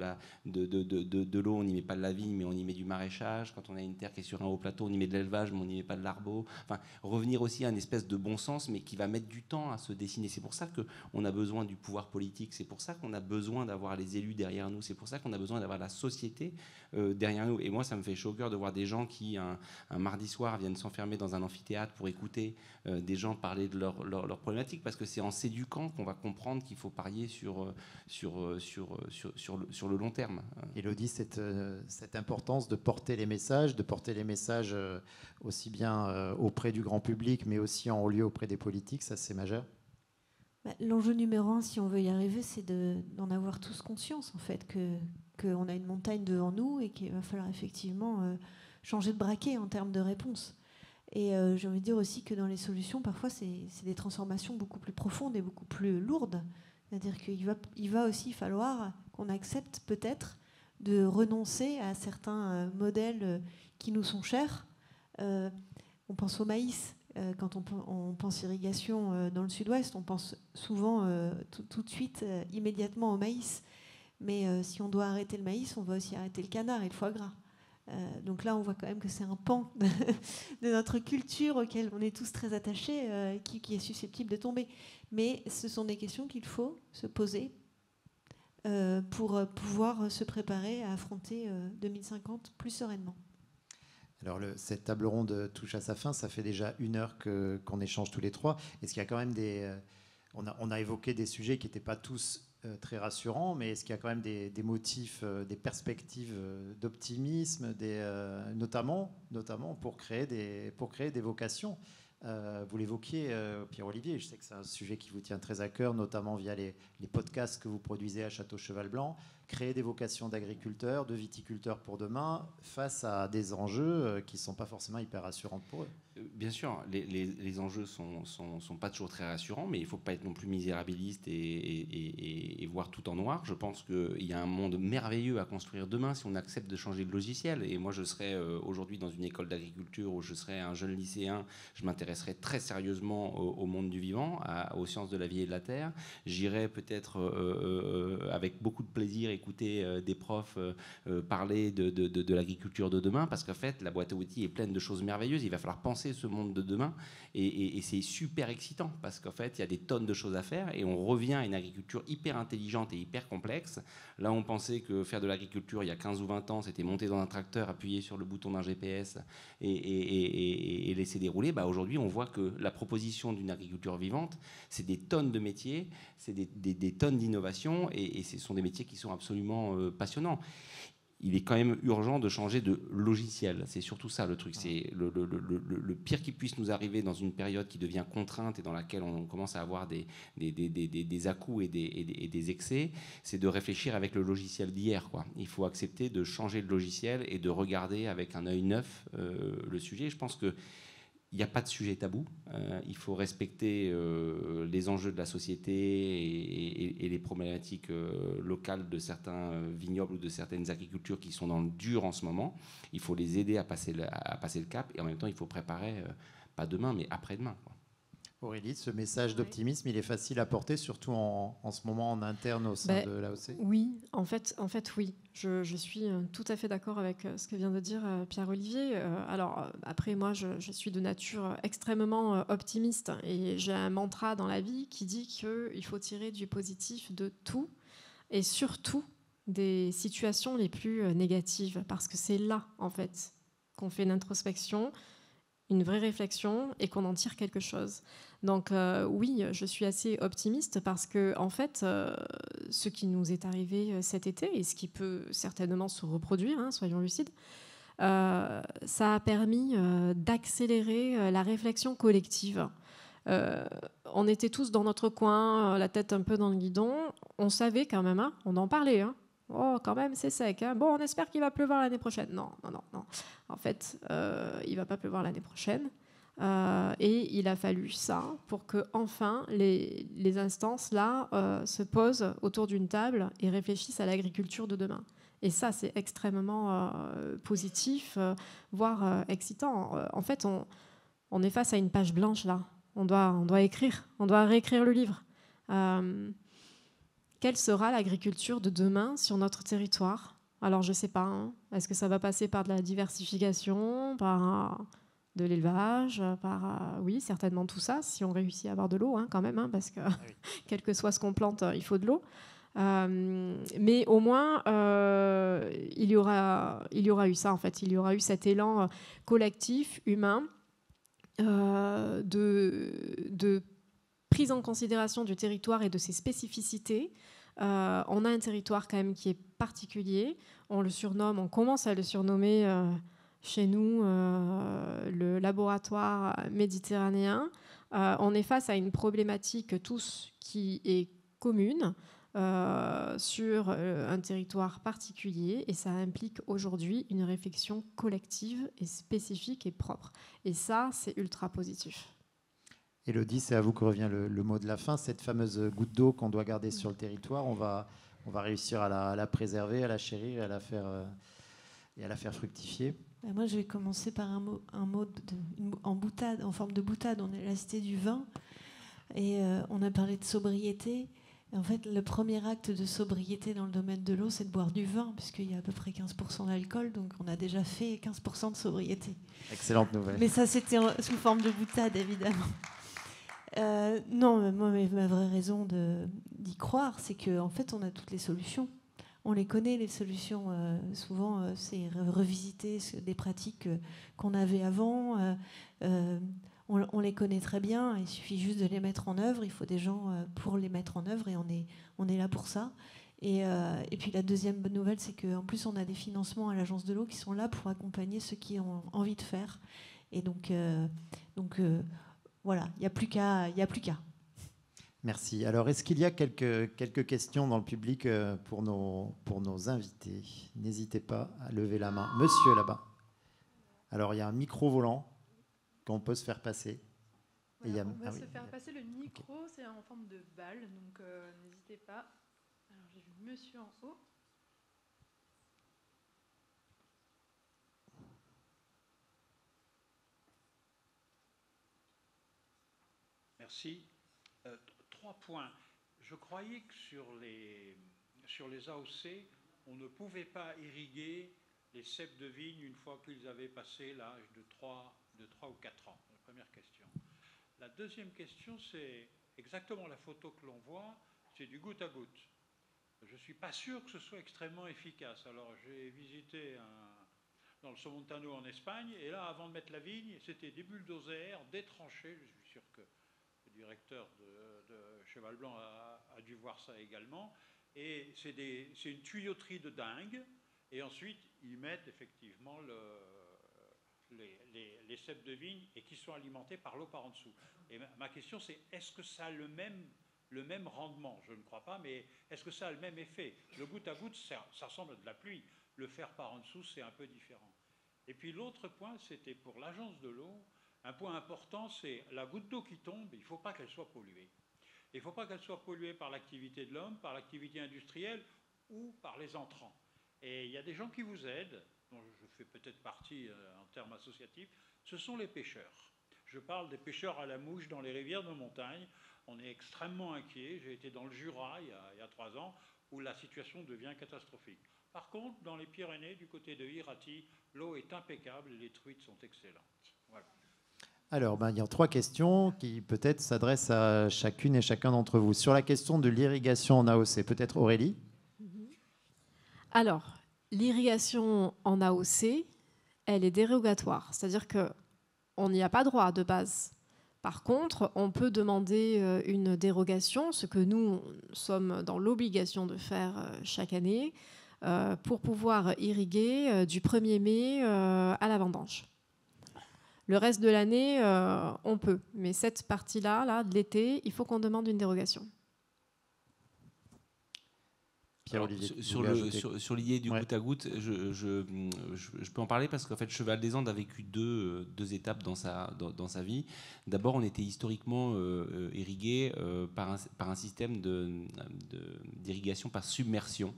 l'eau, on n'y met pas de la vigne, mais on y met du maraîchage. Quand on a une terre qui est sur un haut plateau, on y met de l'élevage, mais on n'y met pas de l'arbo. Enfin, revenir aussi à une espèce de bon sens, mais qui va mettre du temps à se dessiner. C'est pour ça qu'on a besoin du pouvoir politique. C'est pour ça qu'on a besoin d'avoir les élus derrière nous. C'est pour ça qu'on a besoin d'avoir la société derrière nous. Et moi, ça me fait chaud au cœur de voir des gens qui, un mardi soir, viennent s'enfermer dans un amphithéâtre pour écouter des gens parler de leurs problématiques, parce que c'est en s'éduquant qu'on va comprendre qu'il faut parier sur le long terme. Élodie, cette importance de porter les messages, aussi bien auprès du grand public, mais aussi en haut lieu auprès des politiques, ça c'est majeur. L'enjeu numéro 1, si on veut y arriver, c'est d'en avoir tous conscience, en fait, qu'on a une montagne devant nous et qu'il va falloir effectivement changer de braquet en termes de réponse. Et j'ai envie de dire aussi que dans les solutions, parfois, c'est des transformations beaucoup plus profondes et beaucoup plus lourdes. C'est-à-dire qu'il va aussi falloir qu'on accepte peut-être de renoncer à certains modèles qui nous sont chers. On pense au maïs. Quand on pense irrigation dans le sud-ouest, on pense souvent tout de suite, immédiatement au maïs. Mais si on doit arrêter le maïs, on va aussi arrêter le canard et le foie gras. Donc là, on voit quand même que c'est un pan de notre culture auquel on est tous très attachés, qui est susceptible de tomber. Mais ce sont des questions qu'il faut se poser pour pouvoir se préparer à affronter 2050 plus sereinement. Alors cette table ronde touche à sa fin, ça fait déjà 1 heure qu'on échange tous les trois. Est-ce qu'il y a quand même on a évoqué des sujets qui n'étaient pas tous très rassurants, mais est-ce qu'il y a quand même des motifs, des perspectives d'optimisme, notamment pour créer des vocations? Vous l'évoquiez, Pierre-Olivier, je sais que c'est un sujet qui vous tient très à cœur, notamment via les podcasts que vous produisez à Château Cheval Blanc. Créer des vocations d'agriculteurs, de viticulteurs pour demain, face à des enjeux qui ne sont pas forcément hyper rassurants pour eux. Bien sûr, les enjeux sont pas toujours très rassurants, mais il ne faut pas être non plus misérabiliste et voir tout en noir. Je pense qu'il y a un monde merveilleux à construire demain si on accepte de changer de logiciel. Et moi, je serais aujourd'hui dans une école d'agriculture où je serais un jeune lycéen, je m'intéresserais très sérieusement au monde du vivant, aux sciences de la vie et de la terre. J'irais peut-être avec beaucoup de plaisir écouter des profs parler de l'agriculture de demain, parce qu'en fait, la boîte à outils est pleine de choses merveilleuses. Il va falloir penser ce monde de demain, et c'est super excitant, parce qu'en fait, il y a des tonnes de choses à faire, et on revient à une agriculture hyper intelligente et hyper complexe. Là, on pensait que faire de l'agriculture il y a 15 ou 20 ans, c'était monter dans un tracteur, appuyer sur le bouton d'un GPS et laisser dérouler. Aujourd'hui, on voit que la proposition d'une agriculture vivante, c'est des tonnes de métiers, c'est des tonnes d'innovations, et ce sont des métiers qui sont absolument passionnants. Il est quand même urgent de changer de logiciel. C'est surtout ça le truc. C'est le pire qui puisse nous arriver dans une période qui devient contrainte et dans laquelle on commence à avoir des à-coups et des excès, c'est de réfléchir avec le logiciel d'hier, quoi. Il faut accepter de changer de logiciel et de regarder avec un œil neuf le sujet. Je pense que il n'y a pas de sujet tabou. Il faut respecter les enjeux de la société et les problématiques locales de certains vignobles ou de certaines agricultures qui sont dans le dur en ce moment. Il faut les aider à passer le cap, et en même temps, il faut préparer, pas demain, mais après-demain, quoi. Aurélie, ce message d'optimisme, il est facile à porter, surtout en ce moment en interne au sein de l'AOC? Oui, en fait, oui. Je suis tout à fait d'accord avec ce que vient de dire Pierre-Olivier. Alors, après, moi, je suis de nature extrêmement optimiste, et j'ai un mantra dans la vie qui dit qu'il faut tirer du positif de tout, et surtout des situations les plus négatives, parce que c'est là, en fait, qu'on fait une introspection, une vraie réflexion, et qu'on en tire quelque chose. Donc oui, je suis assez optimiste, parce que en fait, ce qui nous est arrivé cet été, et ce qui peut certainement se reproduire, soyons lucides, ça a permis d'accélérer la réflexion collective. On était tous dans notre coin, la tête un peu dans le guidon. On savait quand même, on en parlait. Oh, quand même, c'est sec. Bon, on espère qu'il va pleuvoir l'année prochaine. Non. En fait, il ne va pas pleuvoir l'année prochaine. Et il a fallu ça pour que enfin les instances là se posent autour d'une table et réfléchissent à l'agriculture de demain. Et ça, c'est extrêmement positif, voire excitant. En fait, on est face à une page blanche là. On doit écrire, on doit réécrire le livre. Quelle sera l'agriculture de demain sur notre territoire? Alors, je ne sais pas. Est-ce que ça va passer par de la diversification, par de l'élevage, oui, certainement tout ça, si on réussit à avoir de l'eau, quand même, parce que quel que soit ce qu'on plante, il faut de l'eau. Mais au moins, il y aura eu ça, en fait. Il y aura eu cet élan collectif, humain, de prise en considération du territoire et de ses spécificités. On a un territoire quand même qui est particulier. On commence à le surnommer chez nous le laboratoire méditerranéen. On est face à une problématique tous qui est commune sur un territoire particulier, et ça implique aujourd'hui une réflexion collective et spécifique et propre. Et ça, c'est ultra positif. Élodie, c'est à vous que revient le mot de la fin. Cette fameuse goutte d'eau qu'on doit garder sur le territoire, on va réussir à la préserver, à la chérir et à la faire fructifier. Moi, je vais commencer par un mot en forme de boutade. On est la cité du vin, et on a parlé de sobriété. Et en fait, le premier acte de sobriété dans le domaine de l'eau, c'est de boire du vin, puisqu'il y a à peu près 15% d'alcool, donc on a déjà fait 15% de sobriété. Excellente nouvelle. Mais ça, c'était sous forme de boutade, évidemment. Non, moi, ma vraie raison d'y croire, c'est qu'en fait, on a toutes les solutions. On les connaît, les solutions. Souvent, c'est revisiter des pratiques qu'on avait avant. On les connaît très bien. Il suffit juste de les mettre en œuvre. Il faut des gens pour les mettre en œuvre, et on est là pour ça. Et puis la deuxième bonne nouvelle, c'est qu'en plus, on a des financements à l'Agence de l'eau qui sont là pour accompagner ceux qui ont envie de faire. Et donc voilà, il n'y a plus qu'à. Merci. Alors, est-ce qu'il y a quelques questions dans le public pour nos invités? N'hésitez pas à lever la main. Monsieur, là-bas. Alors, il y a un micro volant qu'on peut se faire passer. Voilà, on va se faire passer le micro. Okay. C'est en forme de balle, donc n'hésitez pas. Alors, j'ai vu monsieur en haut. Merci. 3 points. Je croyais que sur les AOC, on ne pouvait pas irriguer les ceps de vigne une fois qu'ils avaient passé l'âge de 3 ou 4 ans. La première question. La deuxième question, c'est exactement la photo que l'on voit, c'est du goutte à goutte. Je ne suis pas sûr que ce soit extrêmement efficace. Alors, j'ai visité dans le Somontano en Espagne, et là, avant de mettre la vigne, c'était des bulldozers, des tranchées. Je suis sûr que le directeur de Cheval Blanc a dû voir ça également. Et c'est une tuyauterie de dingue. Et ensuite, ils mettent effectivement les ceps de vigne et qui sont alimentés par l'eau par en dessous. Et ma question, c'est est-ce que ça a le même rendement? Je ne crois pas, mais est-ce que ça a le même effet? Le goutte à goutte, ça ressemble à de la pluie. Le faire par en dessous, c'est un peu différent. Et puis l'autre point, c'était pour l'agence de l'eau. Un point important, c'est la goutte d'eau qui tombe, il ne faut pas qu'elle soit polluée. Il ne faut pas qu'elle soit polluée par l'activité de l'homme, par l'activité industrielle ou par les entrants. Et il y a des gens qui vous aident, dont je fais peut-être partie en termes associatifs, ce sont les pêcheurs. Je parle des pêcheurs à la mouche dans les rivières de montagne. On est extrêmement inquiets. J'ai été dans le Jura il y a 3 ans, où la situation devient catastrophique. Par contre, dans les Pyrénées, du côté de Irati, l'eau est impeccable et les truites sont excellentes. Voilà. Alors, il y a 3 questions qui peut-être s'adressent à chacune et chacun d'entre vous. Sur la question de l'irrigation en AOC, peut-être Aurélie? Alors, l'irrigation en AOC, elle est dérogatoire. C'est-à-dire qu'on n'y a pas droit de base. Par contre, on peut demander une dérogation, ce que nous sommes dans l'obligation de faire chaque année, pour pouvoir irriguer du 1er mai à la vendange. Le reste de l'année, on peut. Mais cette partie-là, de l'été, il faut qu'on demande une dérogation. Sur l'idée du goutte à goutte, je peux en parler parce qu'en fait, Cheval des Andes a vécu deux étapes dans sa vie. D'abord, on était historiquement irrigué par un système d'irrigation par submersion.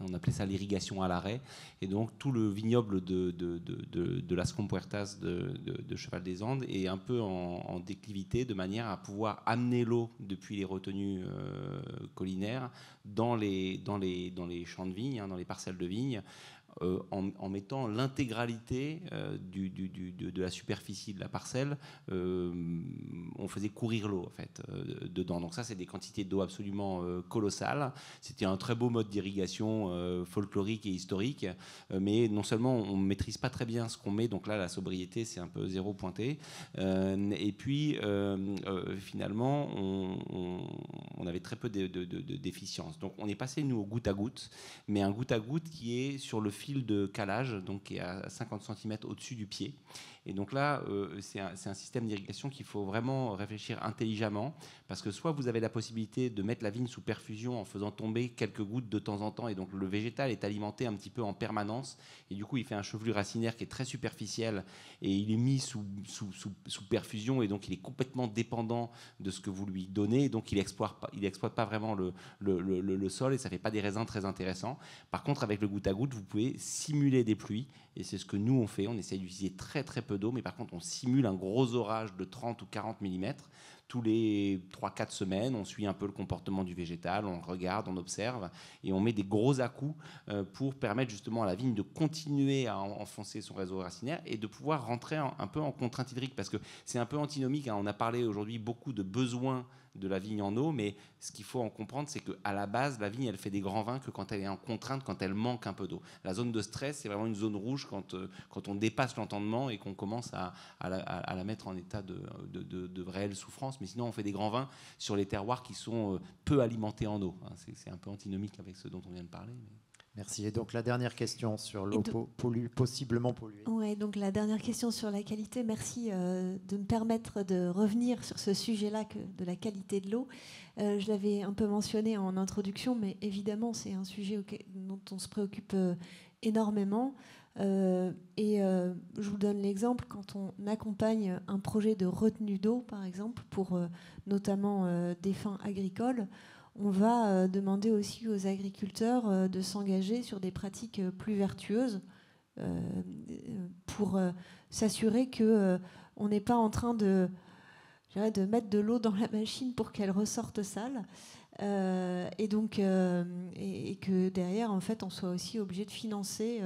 On appelait ça l'irrigation à l'arrêt. Et donc, tout le vignoble de Las Compuertas de Cheval des Andes est un peu en déclivité, de manière à pouvoir amener l'eau depuis les retenues collinaires dans les champs de vignes, dans les parcelles de vignes, en mettant l'intégralité de la superficie de la parcelle, on faisait courir l'eau en fait dedans. Donc ça, c'est des quantités d'eau absolument colossales. C'était un très beau mode d'irrigation folklorique et historique, mais non seulement on ne maîtrise pas très bien ce qu'on met, donc là la sobriété c'est un peu zéro pointé, et puis finalement on avait très peu d'efficience. Donc on est passé nous au goutte à goutte, mais un goutte à goutte qui est sur le fil de calage, donc qui est à 50 cm au-dessus du pied. Et donc là, c'est un système d'irrigation qu'il faut vraiment réfléchir intelligemment, parce que soit vous avez la possibilité de mettre la vigne sous perfusion en faisant tomber quelques gouttes de temps en temps, et donc le végétal est alimenté un petit peu en permanence, et du coup il fait un chevelu racinaire qui est très superficiel, et il est mis sous perfusion, et donc il est complètement dépendant de ce que vous lui donnez, et donc il exploite pas vraiment le sol, et ça fait pas des raisins très intéressants. Par contre, avec le goutte à goutte, vous pouvez simuler des pluies, et c'est ce que nous on fait. On essaye d'utiliser très très peu d'eau, mais par contre on simule un gros orage de 30 ou 40 mm tous les 3-4 semaines. On suit un peu le comportement du végétal, on regarde, on observe, et on met des gros à-coups pour permettre justement à la vigne de continuer à enfoncer son réseau racinaire et de pouvoir rentrer un peu en contrainte hydrique, parce que c'est un peu antinomique, hein. On a parlé aujourd'hui beaucoup de besoins de la vigne en eau, mais ce qu'il faut en comprendre, c'est qu'à la base, la vigne, elle fait des grands vins que quand elle est en contrainte, quand elle manque un peu d'eau. La zone de stress, c'est vraiment une zone rouge quand on dépasse l'entendement et qu'on commence à la mettre en état de réelle souffrance. Mais sinon, on fait des grands vins sur les terroirs qui sont peu alimentés en eau. C'est un peu antinomique avec ce dont on vient de parler. Mais... Merci. Et donc la dernière question sur l'eau possiblement polluée. Oui, donc la dernière question sur la qualité. Merci de me permettre de revenir sur ce sujet-là de la qualité de l'eau. Je l'avais un peu mentionné en introduction, mais évidemment, c'est un sujet dont on se préoccupe énormément. Je vous donne l'exemple, quand on accompagne un projet de retenue d'eau, par exemple, pour notamment des fins agricoles, on va demander aussi aux agriculteurs de s'engager sur des pratiques plus vertueuses pour s'assurer qu'on n'est pas en train de mettre de l'eau dans la machine pour qu'elle ressorte sale. Et donc, et que derrière, en fait, on soit aussi obligé de financer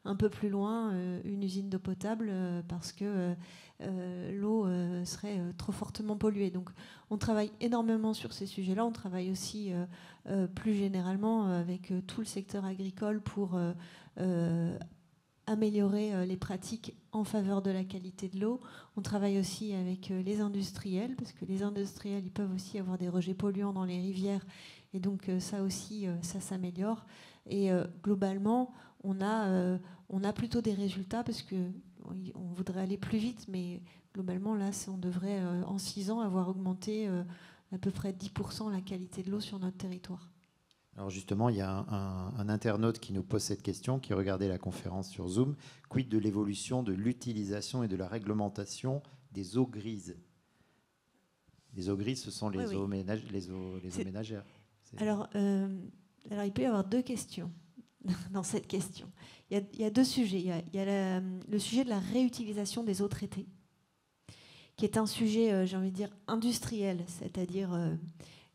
un peu plus loin une usine d'eau potable parce que l'eau serait trop fortement polluée. Donc, on travaille énormément sur ces sujets-là. On travaille aussi plus généralement avec tout le secteur agricole pour améliorer les pratiques en faveur de la qualité de l'eau. On travaille aussi avec les industriels, parce que les industriels, ils peuvent aussi avoir des rejets polluants dans les rivières, et donc ça aussi, ça s'améliore. Et globalement, on a plutôt des résultats, parce qu'on voudrait aller plus vite, mais globalement, là, on devrait, en 6 ans, avoir augmenté à peu près 10% la qualité de l'eau sur notre territoire. Alors justement, il y a un internaute qui nous pose cette question, qui regardait la conférence sur Zoom. Quid de l'évolution de l'utilisation et de la réglementation des eaux grises? Les eaux grises, ce sont les eaux ménagères. Alors, il peut y avoir 2 questions dans cette question. Il y a 2 sujets. Il y a le sujet de la réutilisation des eaux traitées, qui est un sujet, j'ai envie de dire, industriel, c'est-à-dire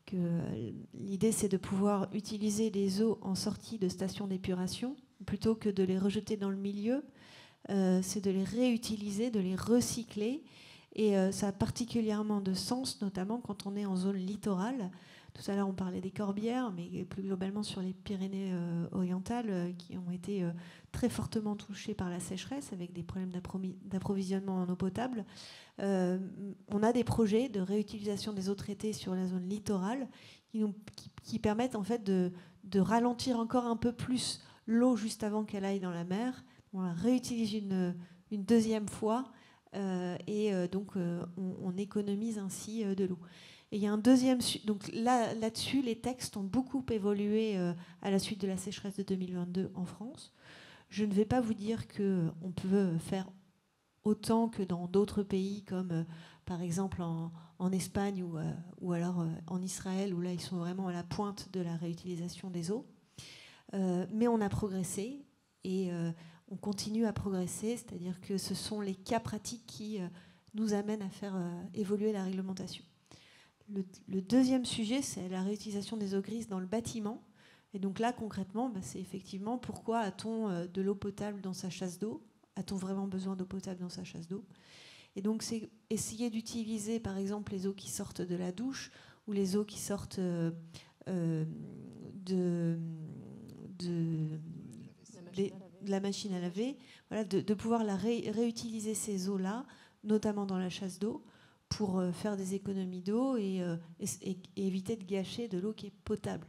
que l'idée, c'est de pouvoir utiliser les eaux en sortie de stations d'épuration, plutôt que de les rejeter dans le milieu. C'est de les réutiliser, de les recycler. Et ça a particulièrement de sens, notamment quand on est en zone littorale. Tout à l'heure, on parlait des Corbières, mais plus globalement sur les Pyrénées orientales, qui ont été très fortement touchées par la sécheresse, avec des problèmes d'approvisionnement en eau potable. On a des projets de réutilisation des eaux traitées sur la zone littorale qui permettent en fait de ralentir encore un peu plus l'eau juste avant qu'elle aille dans la mer. On la réutilise une deuxième fois et donc on économise ainsi de l'eau. Et il y a un deuxième... Donc là-dessus, les textes ont beaucoup évolué à la suite de la sécheresse de 2022 en France. Je ne vais pas vous dire qu'on peut faire autant que dans d'autres pays comme par exemple en Espagne ou alors en Israël, où là ils sont vraiment à la pointe de la réutilisation des eaux. Mais on a progressé et on continue à progresser, c'est-à-dire que ce sont les cas pratiques qui nous amènent à faire évoluer la réglementation. Le deuxième sujet, c'est la réutilisation des eaux grises dans le bâtiment. Et donc là, concrètement, c'est effectivement pourquoi a-t-on de l'eau potable dans sa chasse d'eau ? A-t-on vraiment besoin d'eau potable dans sa chasse d'eau ? Et donc, c'est essayer d'utiliser, par exemple, les eaux qui sortent de la douche ou les eaux qui sortent de la machine à laver. Voilà, de pouvoir réutiliser ces eaux-là, notamment dans la chasse d'eau, pour faire des économies d'eau et éviter de gâcher de l'eau qui est potable.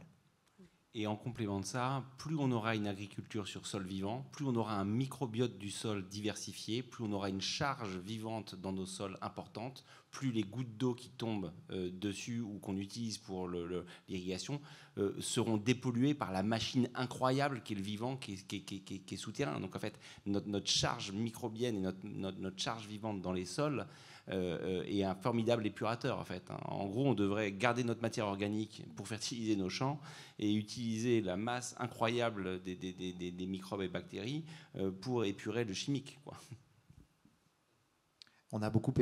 Et en complément de ça, plus on aura une agriculture sur sol vivant, plus on aura un microbiote du sol diversifié, plus on aura une charge vivante dans nos sols importante, plus les gouttes d'eau qui tombent dessus ou qu'on utilise pour l'irrigation seront dépolluées par la machine incroyable qui est le vivant, qui est souterrain. Donc en fait, notre charge microbienne et notre charge vivante dans les sols est un formidable épurateur en fait. En gros, on devrait garder notre matière organique pour fertiliser nos champs et utiliser la masse incroyable des microbes et bactéries pour épurer le chimique, quoi. On a beaucoup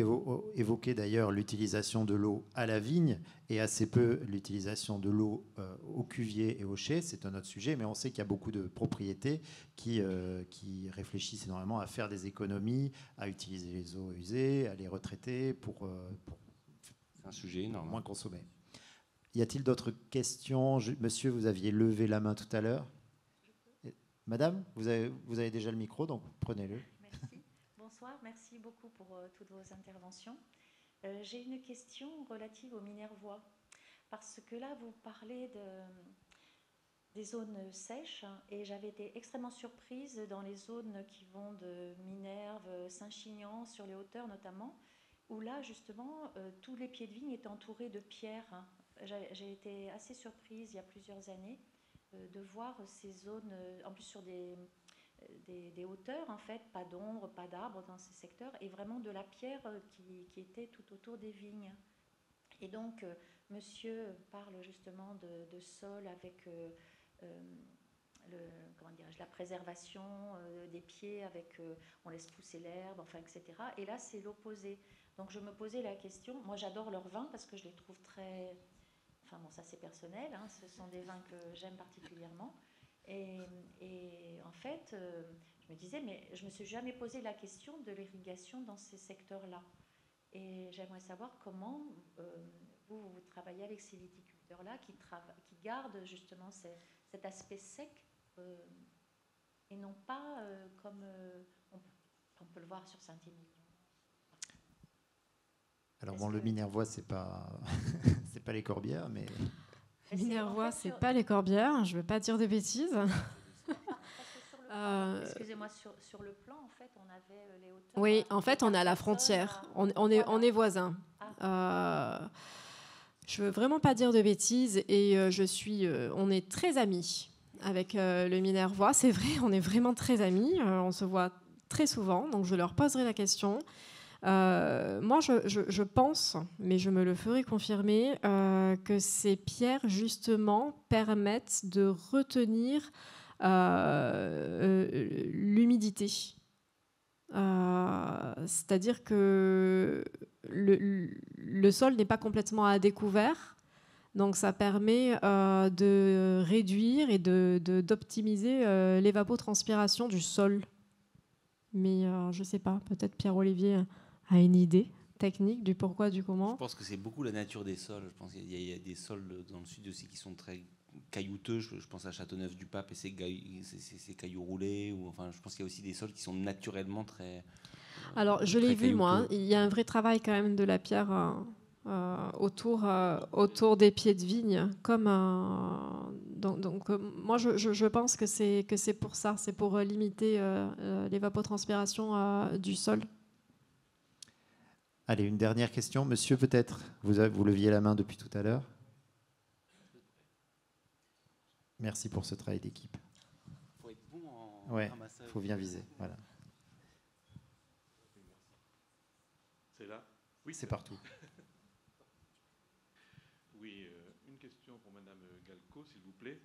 évoqué d'ailleurs l'utilisation de l'eau à la vigne et assez peu l'utilisation de l'eau au cuvier et au chai. C'est un autre sujet, mais on sait qu'il y a beaucoup de propriétés qui réfléchissent énormément à faire des économies, à utiliser les eaux usées, à les retraiter pour c'est un sujet énorme. Moins consommer. Y a-t-il d'autres questions ? Monsieur, vous aviez levé la main tout à l'heure. Madame, vous avez déjà le micro, donc prenez-le. Bonsoir, merci beaucoup pour toutes vos interventions. J'ai une question relative aux Minervois, parce que là, vous parlez des zones sèches, et j'avais été extrêmement surprise dans les zones qui vont de Minerve, Saint-Chinian, sur les hauteurs notamment, où là, justement, tous les pieds de vigne étaient entourés de pierres. J'ai été assez surprise il y a plusieurs années de voir ces zones, en plus sur des hauteurs, en fait, pas d'ombre, pas d'arbres dans ces secteurs, et vraiment de la pierre qui était tout autour des vignes. Et donc, monsieur parle justement de sol avec la préservation des pieds, avec on laisse pousser l'herbe, enfin, etc. Et là, c'est l'opposé. Donc, je me posais la question, moi j'adore leur vin parce que je les trouve enfin bon, ça c'est personnel, hein, ce sont des vins que j'aime particulièrement. Et en fait, je me disais, mais je ne me suis jamais posé la question de l'irrigation dans ces secteurs-là. Et j'aimerais savoir comment vous travaillez avec ces viticulteurs-là qui gardent justement cet aspect sec et non pas comme on peut le voir sur Saint-Émilion. Alors bon, le Minervois, c'est pas c'est pas les Corbières, mais Minervois, c'est pas les Corbières. Je veux pas dire de bêtises. Excusez-moi, sur le plan, en fait, on avait les hauteurs. Oui, en fait, on est à la frontière. On est voisins. Je veux vraiment pas dire de bêtises et on est très amis avec le Minervois. C'est vrai, on est vraiment très amis. On se voit très souvent, donc je leur poserai la question. Moi, je pense, mais je me le ferai confirmer, que ces pierres, justement, permettent de retenir l'humidité. C'est-à-dire que le sol n'est pas complètement à découvert, donc ça permet de réduire et d'optimiser l'évapotranspiration du sol. Mais je ne sais pas, peut-être Pierre-Olivier a une idée technique du pourquoi, du comment. Je pense que c'est beaucoup la nature des sols. Je pense qu'il y a des sols dans le sud aussi qui sont très caillouteux. Je pense à Châteauneuf-du-Pape et ses cailloux roulés. Enfin, je pense qu'il y a aussi des sols qui sont naturellement très. Alors, je l'ai vu, moi. Il y a un vrai travail quand même de la pierre autour des pieds de vigne. Donc, moi, je pense que c'est pour ça. C'est pour limiter l'évapotranspiration du sol. Allez, une dernière question. Monsieur, peut-être, vous leviez la main depuis tout à l'heure. Merci pour ce travail d'équipe. Il faut être bon en ramassage. Il faut bien viser. Voilà. C'est là? Oui, c'est partout. Oui, une question pour Madame Galco, s'il vous plaît.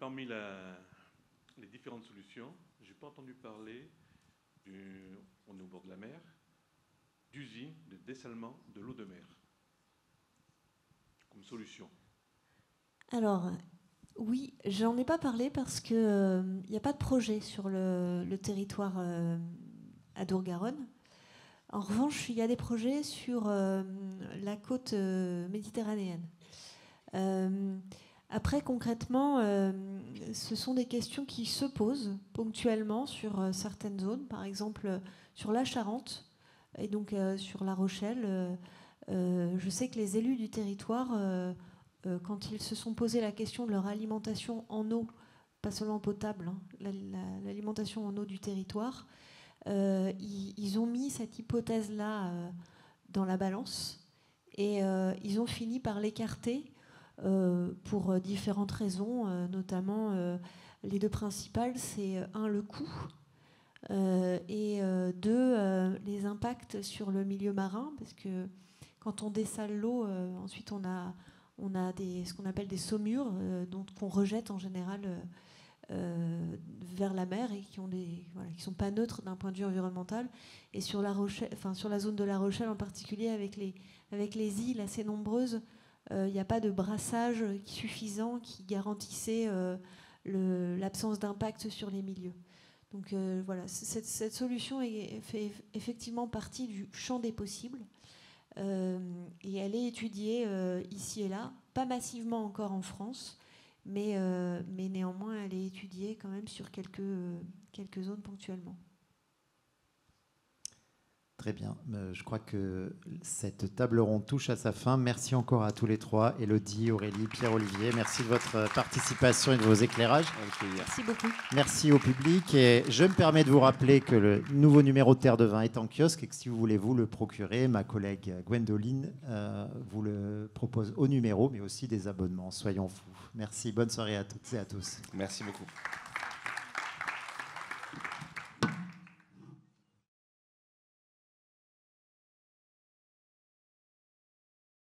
Parmi les différentes solutions, je n'ai pas entendu parler, on est au bord de la mer, d'usine de dessalement de l'eau de mer comme solution. Alors, oui, j'en ai pas parlé parce qu'il n'y a pas de projet sur le territoire à Dour-Garonne. En revanche, il y a des projets sur la côte méditerranéenne. Après, concrètement, ce sont des questions qui se posent ponctuellement sur certaines zones, par exemple sur la Charente et donc sur La Rochelle. Je sais que les élus du territoire, quand ils se sont posé la question de leur alimentation en eau, pas seulement potable, hein, l'alimentation en eau du territoire, ils ont mis cette hypothèse-là dans la balance et ils ont fini par l'écarter pour différentes raisons, notamment les deux principales, c'est le coût et deux, les impacts sur le milieu marin, parce que quand on dessale l'eau, ensuite on a ce qu'on appelle des saumures qu'on rejette en général vers la mer et qui sont pas neutres d'un point de vue environnemental. Et sur la Rochelle, sur la zone de La Rochelle en particulier, avec les îles assez nombreuses, il n'y a pas de brassage suffisant qui garantissait l'absence d'impact sur les milieux. Donc voilà, cette solution fait effectivement partie du champ des possibles. Et elle est étudiée ici et là, pas massivement encore en France, mais néanmoins elle est étudiée quand même sur quelques zones ponctuellement. Très bien. Je crois que cette table ronde touche à sa fin. Merci encore à tous les trois, Élodie, Aurélie, Pierre-Olivier. Merci de votre participation et de vos éclairages. Merci beaucoup. Merci au public. Et je me permets de vous rappeler que le nouveau numéro de Terre de Vin est en kiosque et que si vous voulez vous le procurer, ma collègue Gwendoline vous le propose au numéro, mais aussi des abonnements. Soyons fous. Merci. Bonne soirée à toutes et à tous. Merci beaucoup.